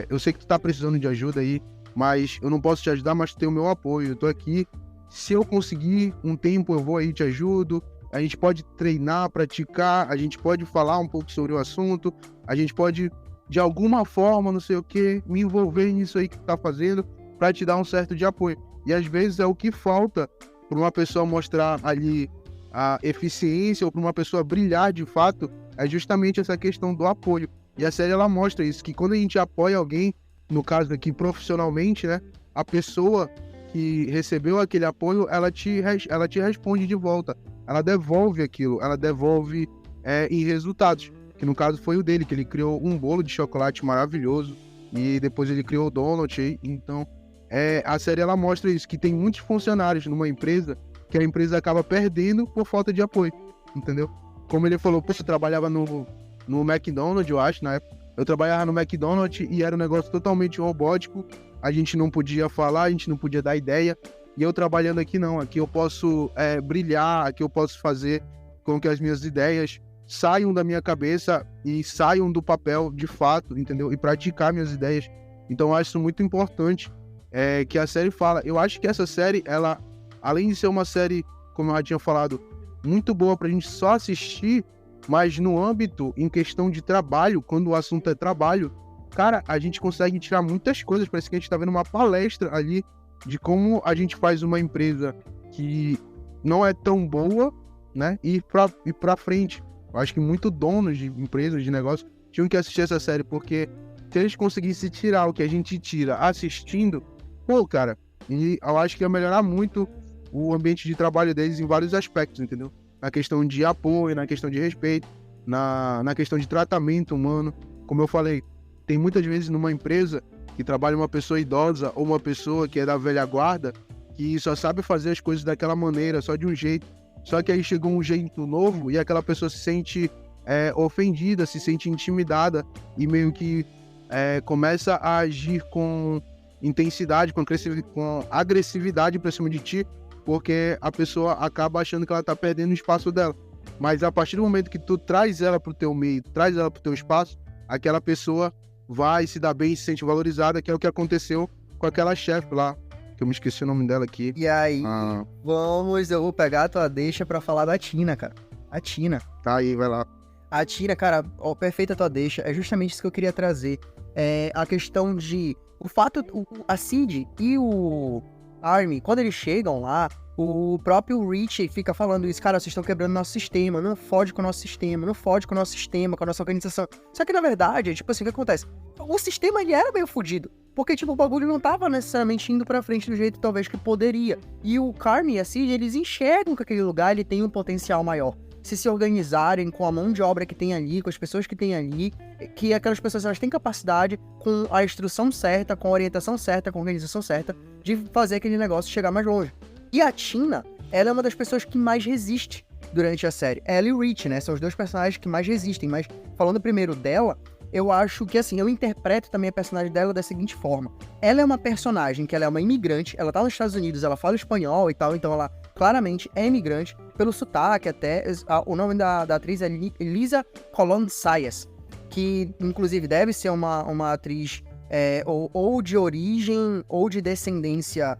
eu sei que tu tá precisando de ajuda aí, mas eu não posso te ajudar, mas tu tem o meu apoio, eu tô aqui. Se eu conseguir um tempo, eu vou aí, te ajudo. A gente pode treinar, praticar, a gente pode falar um pouco sobre o assunto, a gente pode, de alguma forma, não sei o que, me envolver nisso aí que tu tá fazendo pra te dar um certo de apoio. E às vezes é o que falta para uma pessoa mostrar ali a eficiência ou para uma pessoa brilhar de fato, é justamente essa questão do apoio. E a série ela mostra isso, que quando a gente apoia alguém, no caso aqui profissionalmente, né, a pessoa que recebeu aquele apoio, ela te responde de volta, ela devolve aquilo, ela devolve em resultados, que no caso foi o dele, que ele criou um bolo de chocolate maravilhoso e depois ele criou o donut, então a série ela mostra isso, que tem muitos funcionários numa empresa que a empresa acaba perdendo por falta de apoio, entendeu? Como ele falou, pô, eu trabalhava no McDonald's, eu acho, na época. Eu trabalhava no McDonald's e era um negócio totalmente robótico. A gente não podia falar, a gente não podia dar ideia. E eu trabalhando aqui, não. Aqui eu posso brilhar, aqui eu posso fazer com que as minhas ideias saiam da minha cabeça e saiam do papel de fato, entendeu? E praticar minhas ideias. Então eu acho isso muito importante que a série fala. Eu acho que essa série, ela, além de ser uma série, como eu já tinha falado, muito boa pra gente só assistir, mas no âmbito, em questão de trabalho, quando o assunto é trabalho, cara, a gente consegue tirar muitas coisas. Parece que a gente tá vendo uma palestra ali de como a gente faz uma empresa que não é tão boa, né, e ir pra frente. Eu acho que muitos donos de empresas, de negócios, tinham que assistir essa série, porque se eles conseguissem tirar o que a gente tira assistindo, pô, cara, e eu acho que ia melhorar muito o ambiente de trabalho deles em vários aspectos, entendeu? Na questão de apoio, na questão de respeito, na questão de tratamento humano. Como eu falei, tem muitas vezes numa empresa que trabalha uma pessoa idosa ou uma pessoa que é da velha guarda, que só sabe fazer as coisas daquela maneira, só de um jeito. Só que aí chegou um jeito novo e aquela pessoa se sente ofendida, se sente intimidada e meio que começa a agir com intensidade, com agressividade pra cima de ti, porque a pessoa acaba achando que ela tá perdendo o espaço dela. Mas a partir do momento que tu traz ela pro teu meio, traz ela pro teu espaço, aquela pessoa vai se dar bem, se sente valorizada, que é o que aconteceu com aquela chefe lá, que eu me esqueci o nome dela aqui. E aí, eu vou pegar a tua deixa pra falar da Tina, cara. A Tina. Tá aí, vai lá. A Tina, cara, perfeita a tua deixa, é justamente isso que eu queria trazer. A questão de... a Cid e o Armin, quando eles chegam lá, o próprio Rich fica falando isso, cara, vocês estão quebrando nosso sistema, não fode com o nosso sistema, não fode com o nosso sistema, com a nossa organização. Só que, na verdade, tipo assim, o que acontece? O sistema, ele era meio fodido, porque, tipo, o bagulho não tava necessariamente indo pra frente do jeito, talvez, que poderia. E o Carmen e a Cid, eles enxergam que aquele lugar, ele tem um potencial maior. se organizarem com a mão de obra que tem ali, com as pessoas que tem ali, que aquelas pessoas elas têm capacidade, com a instrução certa, com a orientação certa, com a organização certa, de fazer aquele negócio chegar mais longe. E a Tina, ela é uma das pessoas que mais resiste durante a série. Ela e o Rich, né, são os dois personagens que mais resistem, mas falando primeiro dela, eu acho que, assim, eu interpreto também a personagem dela da seguinte forma. Ela é uma personagem que ela é uma imigrante, ela tá nos Estados Unidos, ela fala espanhol e tal, então ela claramente é imigrante, pelo sotaque até. O nome da atriz é Elisa Colón Sayas, que, inclusive, deve ser uma atriz ou de origem, ou de descendência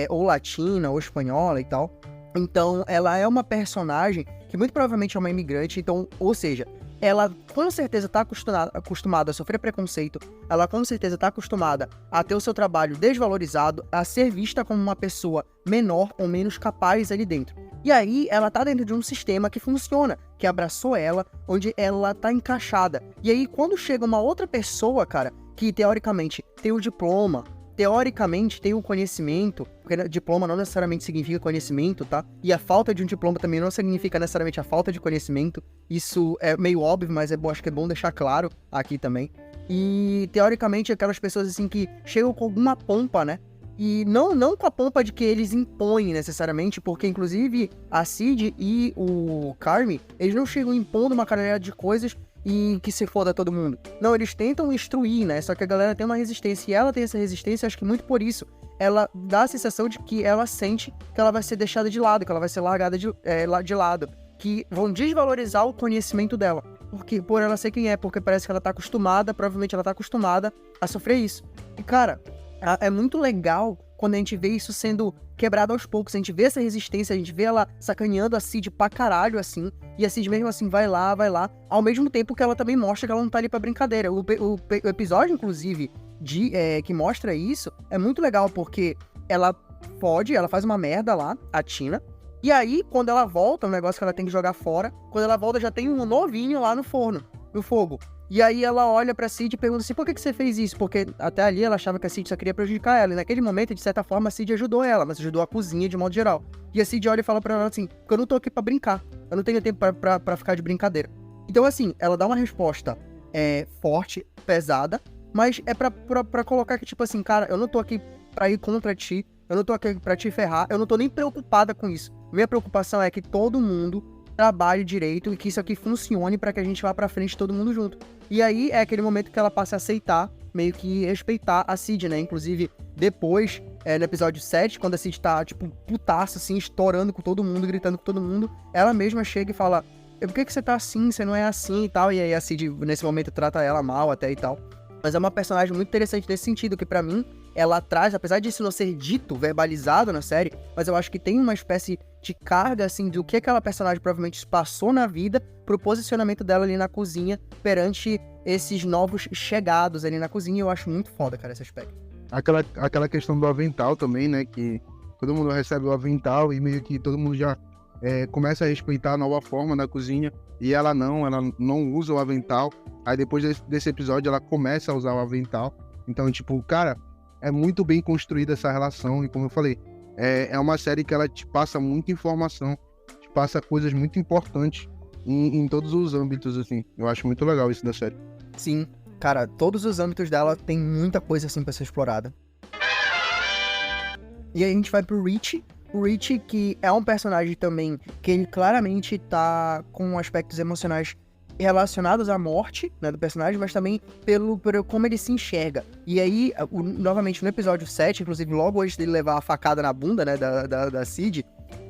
ou latina, ou espanhola e tal. Então, ela é uma personagem que muito provavelmente é uma imigrante, então, ou seja, ela com certeza está acostumada a sofrer preconceito, ela com certeza está acostumada a ter o seu trabalho desvalorizado, a ser vista como uma pessoa menor ou menos capaz ali dentro. E aí, ela tá dentro de um sistema que funciona, que abraçou ela, onde ela tá encaixada. E aí, quando chega uma outra pessoa, cara, que teoricamente tem o diploma, teoricamente tem o conhecimento, porque diploma não necessariamente significa conhecimento, tá? E a falta de um diploma também não significa necessariamente a falta de conhecimento. Isso é meio óbvio, mas acho que é bom deixar claro aqui também. E, teoricamente, aquelas pessoas, assim, que chegam com alguma pompa, né? E não com a pompa de que eles impõem, necessariamente, porque, inclusive, a Cid e o Carmy, eles não chegam impondo uma caralhada de coisas e que se foda todo mundo. Não, eles tentam instruir, né? Só que a galera tem uma resistência, e ela tem essa resistência, acho que muito por isso, ela dá a sensação de que ela sente que ela vai ser deixada de lado, que ela vai ser largada de lado, que vão desvalorizar o conhecimento dela. Por ela ser quem é, porque parece que ela tá acostumada, provavelmente ela tá acostumada a sofrer isso. E, cara, é muito legal quando a gente vê isso sendo quebrado aos poucos, a gente vê essa resistência, a gente vê ela sacaneando a Cid pra caralho, assim, e a Cid mesmo assim vai lá, ao mesmo tempo que ela também mostra que ela não tá ali pra brincadeira. O episódio, inclusive, que mostra isso, é muito legal, porque ela faz uma merda lá, a Tina, e aí, quando ela volta, um negócio que ela tem que jogar fora, quando ela volta já tem um novinho lá no fogo. E aí ela olha pra Cid e pergunta assim, por que você fez isso? Porque até ali ela achava que a Cid só queria prejudicar ela. E naquele momento, de certa forma, a Cid ajudou ela, mas ajudou a cozinha de modo geral. E a Cid olha e fala pra ela assim, porque eu não tô aqui pra brincar. Eu não tenho tempo pra ficar de brincadeira. Então, assim, ela dá uma resposta forte, pesada, mas é pra colocar que, tipo assim, cara, eu não tô aqui pra ir contra ti, eu não tô aqui pra te ferrar, eu não tô nem preocupada com isso. Minha preocupação é que todo mundo trabalhe direito e que isso aqui funcione pra que a gente vá pra frente todo mundo junto. E aí é aquele momento que ela passa a aceitar, meio que respeitar a Cid, né? Inclusive, depois, no episódio 7, quando a Cid tá, tipo, putaça, assim, estourando com todo mundo, gritando com todo mundo, ela mesma chega e fala, por que você tá assim? Você não é assim e tal. E aí a Cid, nesse momento, trata ela mal até e tal. Mas é uma personagem muito interessante nesse sentido, que pra mim, ela traz, apesar disso não ser dito, verbalizado na série, mas eu acho que tem uma espécie de carga, assim, do que aquela personagem provavelmente passou na vida pro posicionamento dela ali na cozinha, perante esses novos chegados ali na cozinha. Eu acho muito foda, cara, esse aspecto. Aquela questão do avental também, né, que todo mundo recebe o avental e meio que todo mundo já começa a respeitar a nova forma da cozinha, e ela não usa o avental. Aí depois desse episódio ela começa a usar o avental. Então, tipo, cara, é muito bem construída essa relação. E como eu falei, é uma série que ela te passa muita informação, te passa coisas muito importantes em todos os âmbitos, assim. Eu acho muito legal isso da série. Sim, cara, todos os âmbitos dela tem muita coisa assim pra ser explorada. E aí a gente vai pro Rich. O Rich, que é um personagem também que ele claramente tá com aspectos emocionais relacionados à morte, né, do personagem, mas também pelo como ele se enxerga. E aí, novamente, no episódio 7, inclusive logo antes dele levar a facada na bunda, né, da Cid,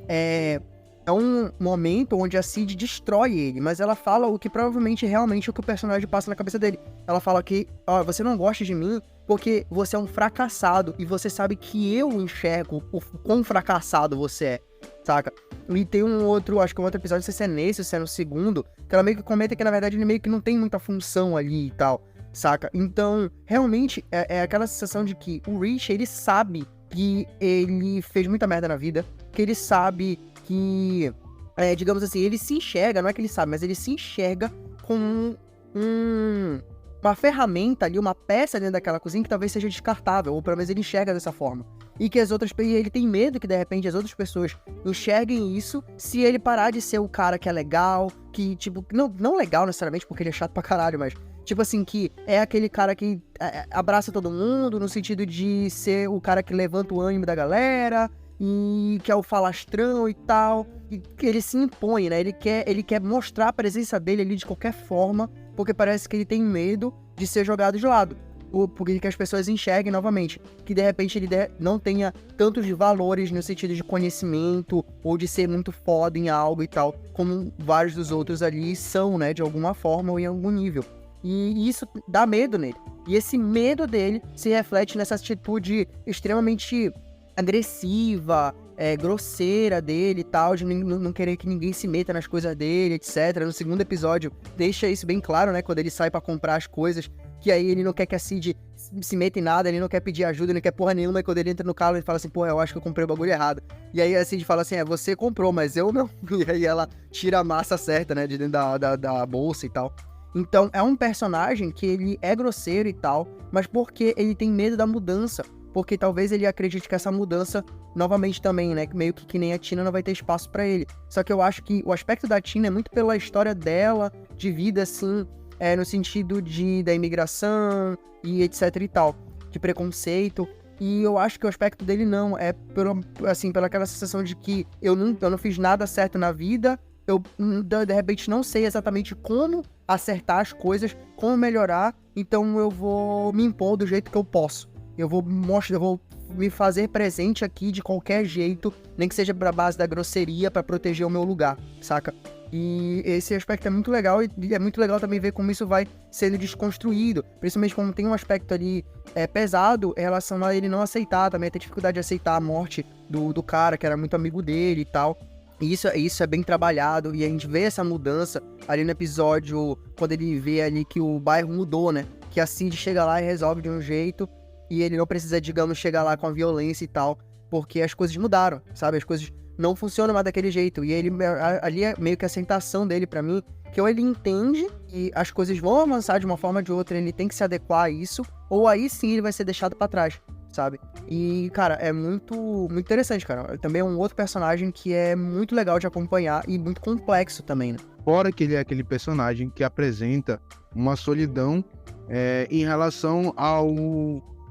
é um momento onde a Cid destrói ele, mas ela fala o que provavelmente realmente é o que o personagem passa na cabeça dele. Ela fala que, você não gosta de mim porque você é um fracassado e você sabe que eu enxergo o quão fracassado você é, saca? E tem um outro, acho que um outro episódio, não sei se é nesse ou se é no segundo, que ela meio que comenta que na verdade ele meio que não tem muita função ali e tal, saca? Então, realmente, é aquela sensação de que o Rich, ele sabe que ele fez muita merda na vida, que ele sabe que, digamos assim, ele se enxerga, não é que ele sabe, mas ele se enxerga como uma ferramenta ali, uma peça dentro daquela cozinha que talvez seja descartável, ou pelo menos ele enxerga dessa forma. E que ele tem medo que de repente as outras pessoas enxerguem isso se ele parar de ser o cara que é legal, que tipo, não legal necessariamente porque ele é chato pra caralho, mas tipo assim, que é aquele cara que abraça todo mundo, no sentido de ser o cara que levanta o ânimo da galera, e que é o falastrão e tal, e que ele se impõe, né? Ele quer mostrar a presença dele ali de qualquer forma, porque parece que ele tem medo de ser jogado de lado. Porque que as pessoas enxerguem novamente, que de repente ele não tenha tantos valores no sentido de conhecimento, ou de ser muito foda em algo e tal, como vários dos outros ali são, né? De alguma forma ou em algum nível. E isso dá medo nele. E esse medo dele se reflete nessa atitude extremamente agressiva, grosseira dele e tal, de não querer que ninguém se meta nas coisas dele, etc. No segundo episódio, deixa isso bem claro, né? Quando ele sai pra comprar as coisas, que aí ele não quer que a Cid se meta em nada, ele não quer pedir ajuda, ele não quer porra nenhuma, e quando ele entra no carro, ele fala assim, porra, eu acho que eu comprei o bagulho errado. E aí a Cid fala assim, você comprou, mas eu não. E aí ela tira a massa certa, né, de dentro da bolsa e tal. Então, é um personagem que ele é grosseiro e tal, mas porque ele tem medo da mudança. Porque talvez ele acredite que essa mudança, novamente também, né, meio que nem a Tina, não vai ter espaço pra ele. Só que eu acho que o aspecto da Tina é muito pela história dela, de vida, assim, no sentido da imigração e etc e tal, de preconceito. E eu acho que o aspecto dele não, pela aquela sensação de que eu não fiz nada certo na vida, eu de repente não sei exatamente como acertar as coisas, como melhorar, então eu vou me impor do jeito que eu posso. Eu vou me fazer presente aqui de qualquer jeito, nem que seja pra base da grosseria, pra proteger o meu lugar, saca? E esse aspecto é muito legal, e é muito legal também ver como isso vai sendo desconstruído, principalmente como tem um aspecto ali pesado em relação a ele não aceitar, também ter dificuldade de aceitar a morte do cara, que era muito amigo dele e tal. E isso é bem trabalhado, e a gente vê essa mudança ali no episódio, quando ele vê ali que o bairro mudou, né? Que a Cindy chega lá e resolve de um jeito, e ele não precisa, digamos, chegar lá com a violência e tal, porque as coisas mudaram, sabe? As coisas não funcionam mais daquele jeito. E ele ali é meio que a aceitação dele pra mim, que ou ele entende que as coisas vão avançar de uma forma ou de outra, ele tem que se adequar a isso, ou aí sim ele vai ser deixado pra trás, sabe? E, cara, é muito, muito interessante, cara. Também é um outro personagem que é muito legal de acompanhar e muito complexo também, né? Fora que ele é aquele personagem que apresenta uma solidão em relação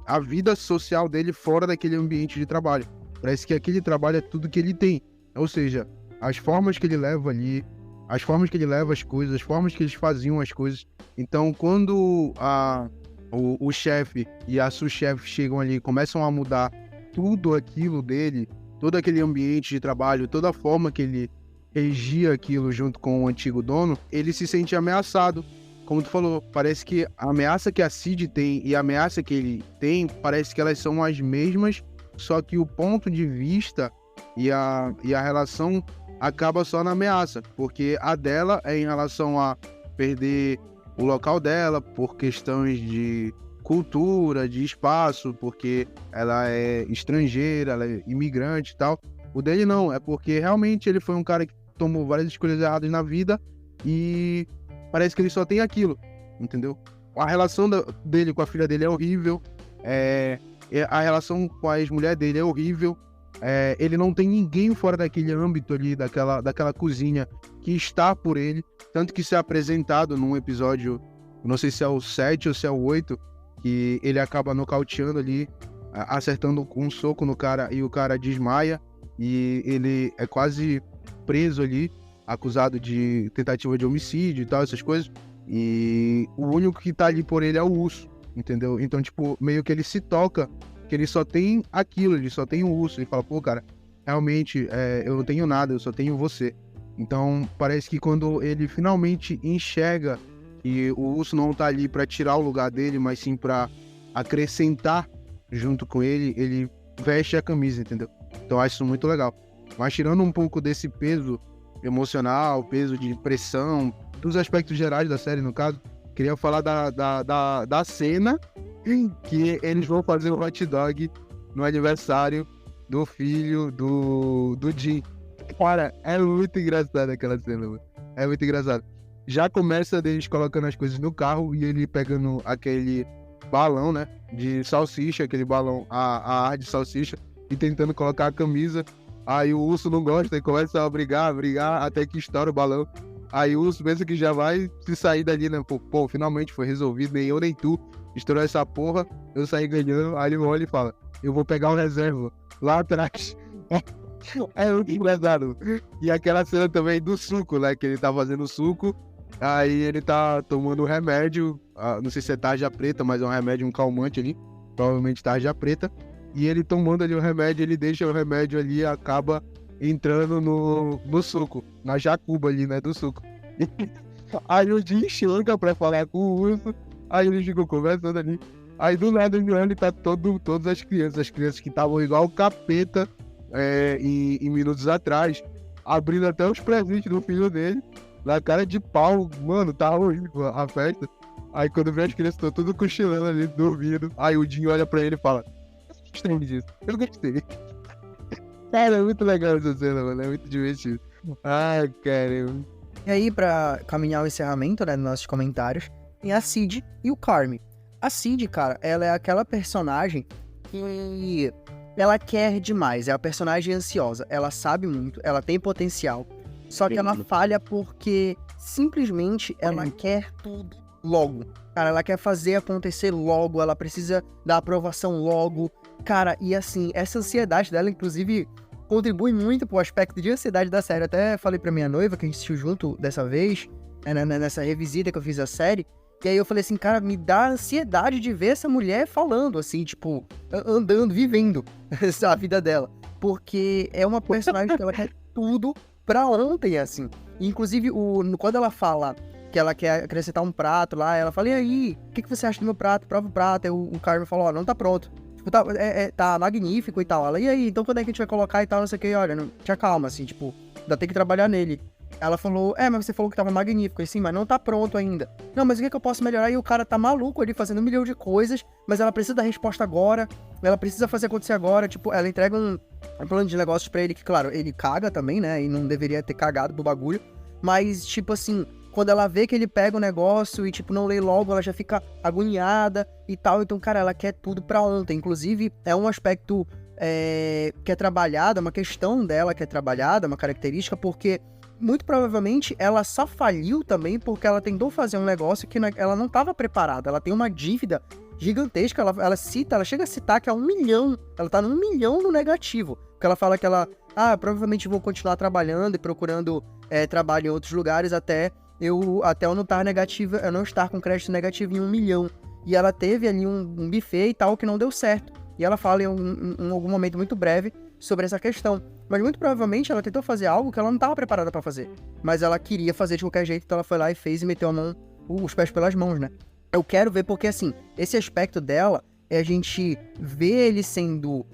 à vida social dele fora daquele ambiente de trabalho. Parece que aquele trabalho é tudo que ele tem. Ou seja, as formas que ele leva ali, as formas que ele leva as coisas, as formas que eles faziam as coisas. Então, quando o chefe e a sous-chefe chegam ali e começam a mudar tudo aquilo dele, todo aquele ambiente de trabalho, toda a forma que ele regia aquilo junto com o antigo dono, ele se sente ameaçado. Como tu falou, parece que a ameaça que a Cid tem e a ameaça que ele tem, parece que elas são as mesmas, só que o ponto de vista e a relação acaba só na ameaça, porque a dela é em relação a perder o local dela por questões de cultura, de espaço, porque ela é estrangeira, ela é imigrante e tal. O dele não, é porque realmente ele foi um cara que tomou várias escolhas erradas na vida e parece que ele só tem aquilo, entendeu? A relação dele com a filha dele é horrível, a relação com a ex-mulher dele é horrível, ele não tem ninguém fora daquele âmbito ali, daquela cozinha que está por ele, tanto que isso é apresentado num episódio, não sei se é o 7 ou se é o 8, que ele acaba nocauteando ali, acertando um soco no cara e o cara desmaia, e ele é quase preso ali, acusado de tentativa de homicídio e tal, essas coisas, e o único que tá ali por ele é o urso, entendeu? Então, tipo, meio que ele se toca, que ele só tem aquilo, ele só tem o urso, ele fala, pô, cara, realmente, eu não tenho nada, eu só tenho você. Então, parece que quando ele finalmente enxerga que o urso não tá ali pra tirar o lugar dele, mas sim pra acrescentar junto com ele, ele veste a camisa, entendeu? Então, eu acho isso muito legal. Mas tirando um pouco desse peso emocional, peso de pressão, dos aspectos gerais da série, no caso, queria falar da cena que eles vão fazer o hot dog no aniversário do filho do Jim. Cara, é muito engraçado aquela cena, mano. É muito engraçado. já começa deles colocando as coisas no carro e ele pegando aquele balão, né, de salsicha, aquele balão, a ar de salsicha, e tentando colocar a camisa. Aí o urso não gosta e começa a brigar, até que estoura o balão. Aí o urso pensa que já vai se sair dali, né? Pô, finalmente foi resolvido, nem eu nem tu. Estourou essa porra, eu saí ganhando. Aí ele olha e fala, eu vou pegar um reserva lá atrás. É muito engraçado. E aquela cena também do suco, né? Que ele tá fazendo suco. Aí ele tá tomando um remédio. Não sei se é tarja preta, mas é um remédio, um calmante ali. Provavelmente tarja preta. E ele tomando ali o remédio, ele deixa o remédio ali e acaba entrando no suco. Na jacuba ali, né? Do suco. Aí o Jim chega pra falar com o urso. Aí eles ficam conversando ali. Aí do nada ele tá todas as crianças que estavam igual o capeta em minutos atrás, abrindo até os presentes do filho dele, na cara de pau. Mano, tá horrível a festa. Aí quando vê as crianças estão tudo cochilando ali, dormindo. Aí o Jim olha pra ele e fala, eu gostei disso, eu gostei. Cara, é muito legal essa cena, mano, é muito divertido. Ai, caramba. E aí, pra caminhar o encerramento, né, dos nossos comentários, tem a Cid e o Carmy. A Cid, cara, ela é aquela personagem que ela quer demais, é a personagem ansiosa. Ela sabe muito, ela tem potencial, só que ela falha porque simplesmente ela quer tudo logo. Cara, ela quer fazer acontecer logo, ela precisa da aprovação logo. Cara, e assim, essa ansiedade dela, inclusive, contribui muito pro aspecto de ansiedade da série. Eu até falei pra minha noiva, que a gente assistiu junto dessa vez, nessa revisita que eu fiz a série, e aí eu falei assim, cara, me dá ansiedade de ver essa mulher falando, assim, tipo, andando, vivendo a vida dela. Porque é uma personagem que ela quer tudo pra ontem, assim. E, inclusive, quando ela fala que ela quer acrescentar um prato lá, ela fala, e aí, o que você acha do meu prato? Prova o prato. Aí o Carmy falou, ó, não tá pronto. Tipo, tá magnífico e tal. Ela, e aí, então quando é que a gente vai colocar e tal, não sei o que, olha, te acalma, assim, tipo, ainda tem que trabalhar nele. Ela falou, mas você falou que tava magnífico, assim, mas não tá pronto ainda. Não, mas o que eu posso melhorar? E o cara tá maluco ali, fazendo 1 milhão de coisas, mas ela precisa da resposta agora, ela precisa fazer acontecer agora, tipo, ela entrega um plano de negócios pra ele, que, claro, ele caga também, né, e não deveria ter cagado pro bagulho, mas, tipo assim, quando ela vê que ele pega o negócio e, tipo, não lê logo, ela já fica agoniada e tal. Então, cara, ela quer tudo pra ontem. Inclusive, é um aspecto que é trabalhado, uma questão dela que é trabalhada, uma característica, porque muito provavelmente ela só faliu também porque ela tentou fazer um negócio que ela não estava preparada. Ela tem uma dívida gigantesca, ela chega a citar que é 1 milhão, ela tá no 1 milhão no negativo. Porque ela fala que ela, provavelmente vou continuar trabalhando e procurando trabalho em outros lugares até eu não estar negativo, eu não estar com crédito negativo em 1 milhão. E ela teve ali um buffet e tal que não deu certo. E ela fala em algum momento muito breve sobre essa questão. Mas muito provavelmente ela tentou fazer algo que ela não estava preparada para fazer. Mas ela queria fazer de qualquer jeito, então ela foi lá e fez e meteu a mão, os pés pelas mãos, né? Eu quero ver porque, assim, esse aspecto dela é a gente ver ele sendo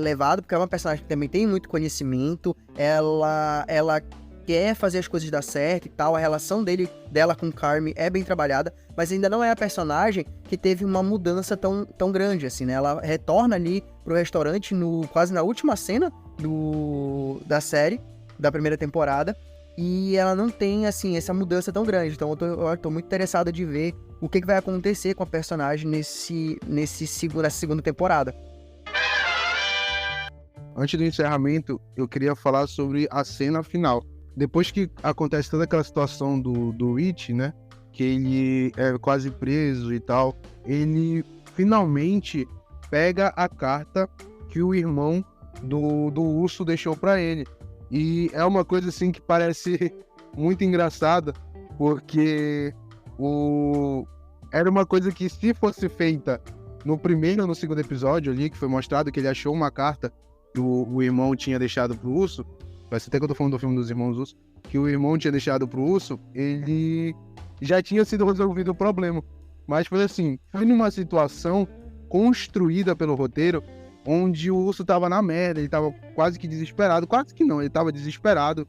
levado, porque é uma personagem que também tem muito conhecimento, ela quer fazer as coisas dar certo e tal, a relação dela com o Carmy é bem trabalhada, mas ainda não é a personagem que teve uma mudança tão grande, assim, né? Ela retorna ali pro restaurante quase na última cena da série, da primeira temporada, e ela não tem, assim, essa mudança tão grande. Então eu tô muito interessado de ver o que vai acontecer com a personagem nessa segunda temporada. Antes do encerramento, eu queria falar sobre a cena final. Depois que acontece toda aquela situação do Rich, né? Que ele é quase preso e tal, ele finalmente pega a carta que o irmão do urso deixou pra ele. E é uma coisa assim que parece muito engraçada, porque era uma coisa que, se fosse feita no primeiro ou no segundo episódio ali, que foi mostrado que ele achou uma carta que o irmão tinha deixado pro urso, parece até que eu tô falando do filme dos Irmãos Urso, que o irmão tinha deixado pro urso, ele já tinha sido resolvido o problema. Mas foi assim, foi numa situação construída pelo roteiro, onde o urso tava na merda, ele tava quase que desesperado, quase que não, ele tava desesperado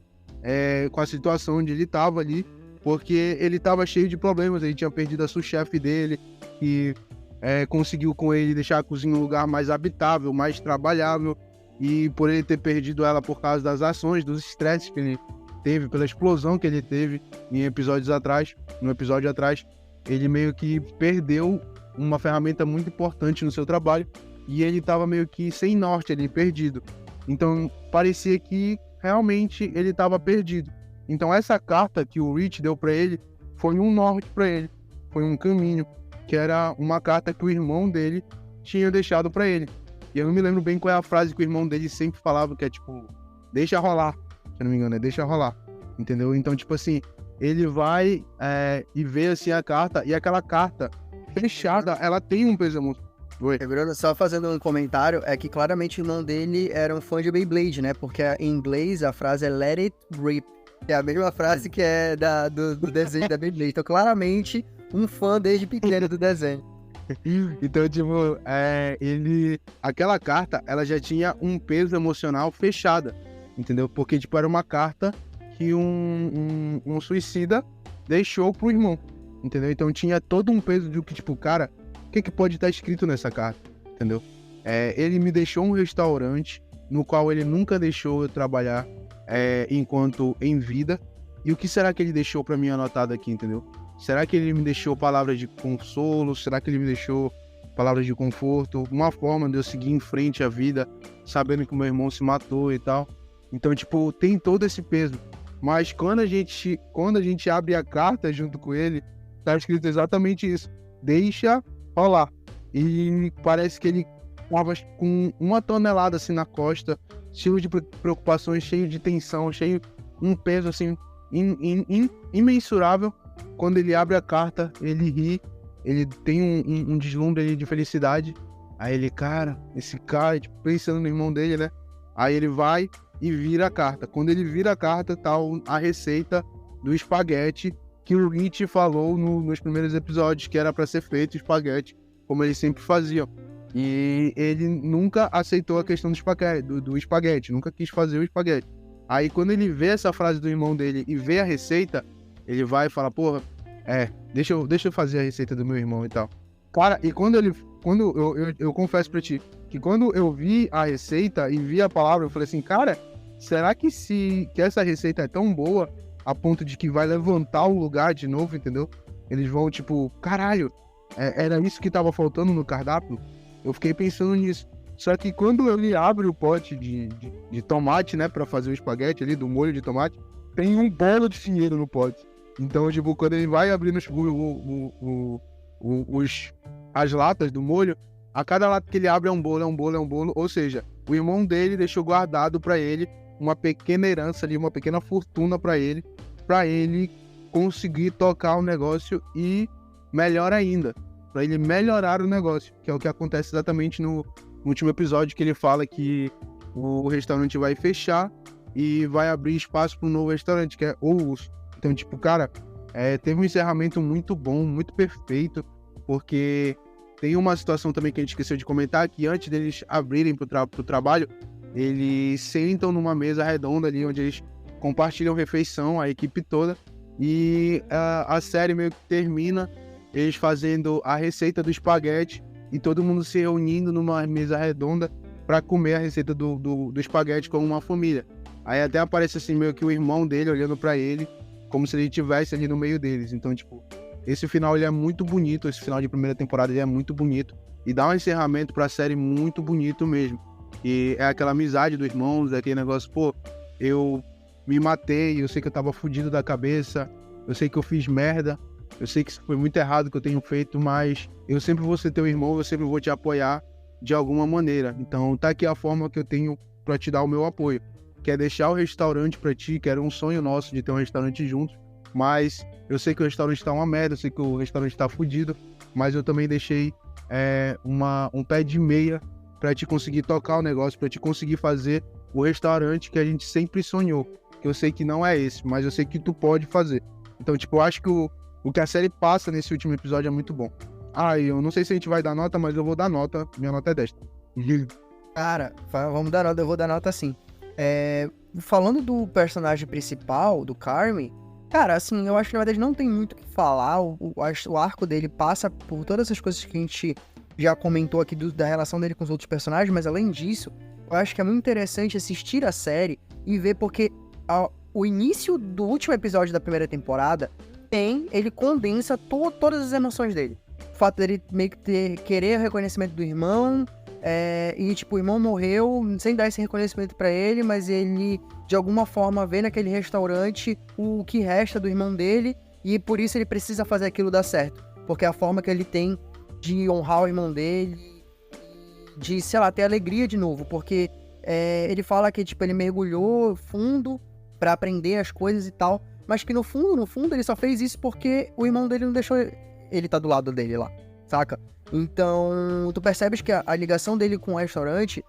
com a situação onde ele tava ali, porque ele tava cheio de problemas, ele tinha perdido a sous-chefe dele, que conseguiu com ele deixar a cozinha um lugar mais habitável, mais trabalhável, e por ele ter perdido ela por causa das ações, dos estresses que ele teve, pela explosão que ele teve no episódio atrás, ele meio que perdeu uma ferramenta muito importante no seu trabalho e ele estava meio que sem norte, ele perdido. Então parecia que realmente ele estava perdido. Então essa carta que o Rich deu para ele foi um norte para ele, foi um caminho, que era uma carta que o irmão dele tinha deixado para ele. E eu não me lembro bem qual é a frase que o irmão dele sempre falava, que é tipo, deixa rolar, se eu não me engano, é deixa rolar, entendeu? Então, tipo assim, ele vai e vê assim a carta, e aquela carta fechada, ela tem um peso muito. Oi. Bruno, só fazendo um comentário, é que claramente o irmão dele era um fã de Beyblade, né? Porque em inglês a frase é let it rip, que é a mesma frase que é do desenho da Beyblade. Então, claramente, um fã desde pequeno do desenho. Então, tipo, aquela carta, ela já tinha um peso emocional fechada, entendeu? Porque, tipo, era uma carta que um suicida deixou pro irmão, entendeu? Então tinha todo um peso de que, tipo, cara, o que pode estar escrito nessa carta, entendeu? Ele me deixou um restaurante no qual ele nunca deixou eu trabalhar enquanto em vida. E o que será que ele deixou pra mim anotado aqui, entendeu? Será que ele me deixou palavras de consolo? Será que ele me deixou palavras de conforto? Uma forma de eu seguir em frente à vida, sabendo que o meu irmão se matou e tal. Então, tipo, tem todo esse peso. Mas quando a gente abre a carta junto com ele, tá escrito exatamente isso. Deixa rolar. E parece que ele tava com 1 tonelada assim na costa, cheio de preocupações, cheio de tensão, cheio um peso assim imensurável. Quando ele abre a carta, ele ri, ele tem um deslumbre ali de felicidade. Aí ele, cara, esse cara, tipo, pensando no irmão dele, né? Aí ele vai e vira a carta. Quando ele vira a carta, tá a receita do espaguete que o Rich falou nos primeiros episódios, que era pra ser feito espaguete, como eles sempre faziam. E ele nunca aceitou a questão do espaguete, nunca quis fazer o espaguete. Aí quando ele vê essa frase do irmão dele e vê a receita, ele vai e fala, porra, deixa eu fazer a receita do meu irmão e tal. Cara, e quando eu confesso pra ti, que quando eu vi a receita e vi a palavra, eu falei assim, cara, será que essa receita é tão boa a ponto de que vai levantar o lugar de novo, entendeu? Eles vão, tipo, caralho, era isso que tava faltando no cardápio? Eu fiquei pensando nisso. Só que quando ele abre o pote de tomate, né, pra fazer o espaguete ali, do molho de tomate, tem um bolo de dinheiro no pote. Então, tipo, quando ele vai abrindo as latas do molho, a cada lata que ele abre é um bolo. Ou seja, o irmão dele deixou guardado pra ele uma pequena herança ali, uma pequena fortuna pra ele conseguir tocar o negócio e, melhor ainda, pra ele melhorar o negócio, que é o que acontece exatamente no último episódio, que ele fala que o restaurante vai fechar e vai abrir espaço para um novo restaurante, que é o Urso. Então, tipo, cara, teve um encerramento muito bom, muito perfeito, porque tem uma situação também que a gente esqueceu de comentar, que antes deles abrirem pro trabalho, eles sentam numa mesa redonda ali, onde eles compartilham refeição, a equipe toda, e a série meio que termina eles fazendo a receita do espaguete e todo mundo se reunindo numa mesa redonda para comer a receita do espaguete como uma família. Aí até aparece assim meio que o irmão dele olhando para ele, como se ele estivesse ali no meio deles. Então, tipo, esse final ele é muito bonito, esse final de primeira temporada ele é muito bonito e dá um encerramento pra série muito bonito mesmo. E é aquela amizade dos irmãos, é aquele negócio, pô, eu me matei, eu sei que eu tava fudido da cabeça, eu sei que eu fiz merda, eu sei que isso foi muito errado que eu tenho feito, mas eu sempre vou ser teu irmão, eu sempre vou te apoiar de alguma maneira. Então tá aqui a forma que eu tenho pra te dar o meu apoio, que é deixar o restaurante pra ti, que era um sonho nosso de ter um restaurante juntos, mas eu sei que o restaurante tá uma merda, eu sei que o restaurante tá fudido, mas eu também deixei um pé de meia pra te conseguir tocar o negócio, pra te conseguir fazer o restaurante que a gente sempre sonhou, que eu sei que não é esse, mas eu sei que tu pode fazer. Então, tipo, eu acho que o que a série passa nesse último episódio é muito bom. Eu não sei se a gente vai dar nota, mas eu vou dar nota. Minha nota é 10. Cara, vamos dar nota, eu vou dar nota sim. Falando do personagem principal, do Carmen, cara, assim, eu acho que na verdade não tem muito o que falar. O arco dele passa por todas essas coisas que a gente já comentou aqui da relação dele com os outros personagens, mas além disso, eu acho que é muito interessante assistir a série e ver porque o início do último episódio da primeira temporada ele condensa todas as emoções dele. O fato dele meio que querer o reconhecimento do irmão, e tipo, o irmão morreu sem dar esse reconhecimento pra ele, mas ele, de alguma forma, vê naquele restaurante o que resta do irmão dele, e por isso ele precisa fazer aquilo dar certo. Porque é a forma que ele tem de honrar o irmão dele, de, sei lá, ter alegria de novo, porque ele fala que, tipo, ele mergulhou fundo pra aprender as coisas e tal, mas que no fundo, ele só fez isso porque o irmão dele não deixou ele tá do lado dele lá, saca? Então, tu percebes que a ligação dele com o restaurante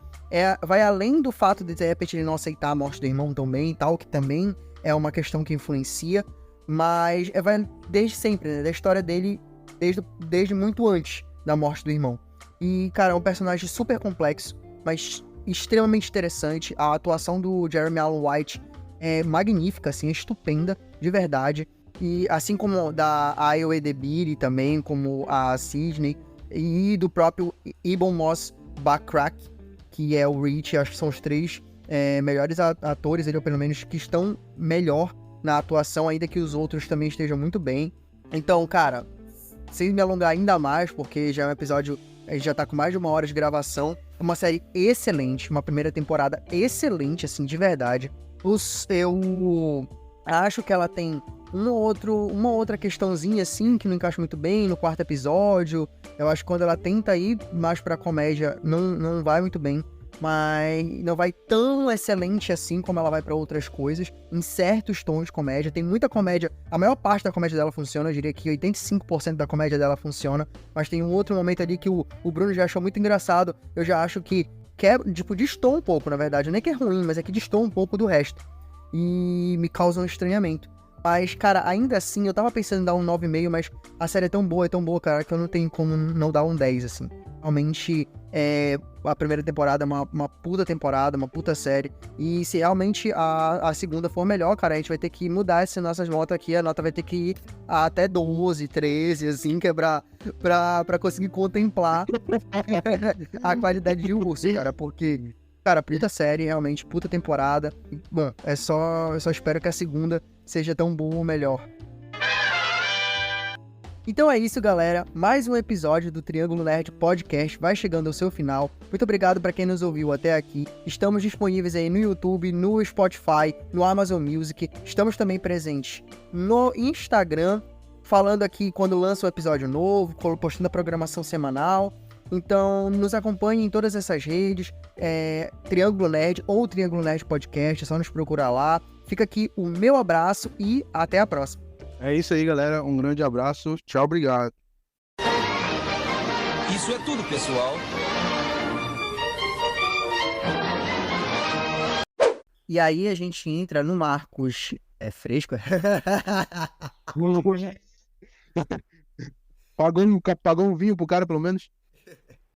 vai além do fato de repente ele não aceitar a morte do irmão também e tal, que também é uma questão que influencia, mas vai desde sempre, né? Da história dele, desde muito antes da morte do irmão. E, cara, é um personagem super complexo, mas extremamente interessante. A atuação do Jeremy Allen White é magnífica, assim, é estupenda, de verdade. E assim como da Ayo Edebiri também, como a Sidney, e do próprio Ibn Moss Backrack, que é o Rich, acho que são os três melhores atores, ou pelo menos que estão melhor na atuação, ainda que os outros também estejam muito bem. Então, cara, sem me alongar ainda mais, porque já é um episódio, a gente já tá com mais de 1 hora de gravação, é uma série excelente, uma primeira temporada excelente, assim, de verdade. Eu acho que ela tem uma outra questãozinha, assim, que não encaixa muito bem no 4º episódio. Eu acho que quando ela tenta ir mais pra comédia, não vai muito bem. Mas não vai tão excelente assim como ela vai pra outras coisas. Em certos tons de comédia. Tem muita comédia. A maior parte da comédia dela funciona. Eu diria que 85% da comédia dela funciona. Mas tem um outro momento ali que o Bruno já achou muito engraçado. Eu já acho que tipo, destoa um pouco, na verdade. Não é que é ruim, mas é que destoa um pouco do resto. E me causa um estranhamento. Mas, cara, ainda assim, eu tava pensando em dar um 9,5, mas a série é tão boa, cara, que eu não tenho como não dar um 10, assim. Realmente, a primeira temporada é uma puta temporada, uma puta série. E se realmente a segunda for melhor, cara, a gente vai ter que mudar essas nossas notas aqui. A nota vai ter que ir até 12, 13, assim, que é pra conseguir contemplar a qualidade de Urso, cara, porque... Cara, puta série, realmente, puta temporada. Bom, eu só espero que a segunda seja tão boa ou melhor. Então é isso, galera. Mais um episódio do Triângulo Nerd Podcast vai chegando ao seu final. Muito obrigado para quem nos ouviu até aqui. Estamos disponíveis aí no YouTube, no Spotify, no Amazon Music. Estamos também presentes no Instagram, falando aqui quando lança um episódio novo, postando a programação semanal. Então, nos acompanhe em todas essas redes, Triângulo Nerd ou Triângulo Nerd Podcast, é só nos procurar lá. Fica aqui o meu abraço e até a próxima. É isso aí, galera. Um grande abraço. Tchau, obrigado. Isso é tudo, pessoal. E aí a gente entra no Marcos. É fresco? Pagou um vinho pro cara, pelo menos?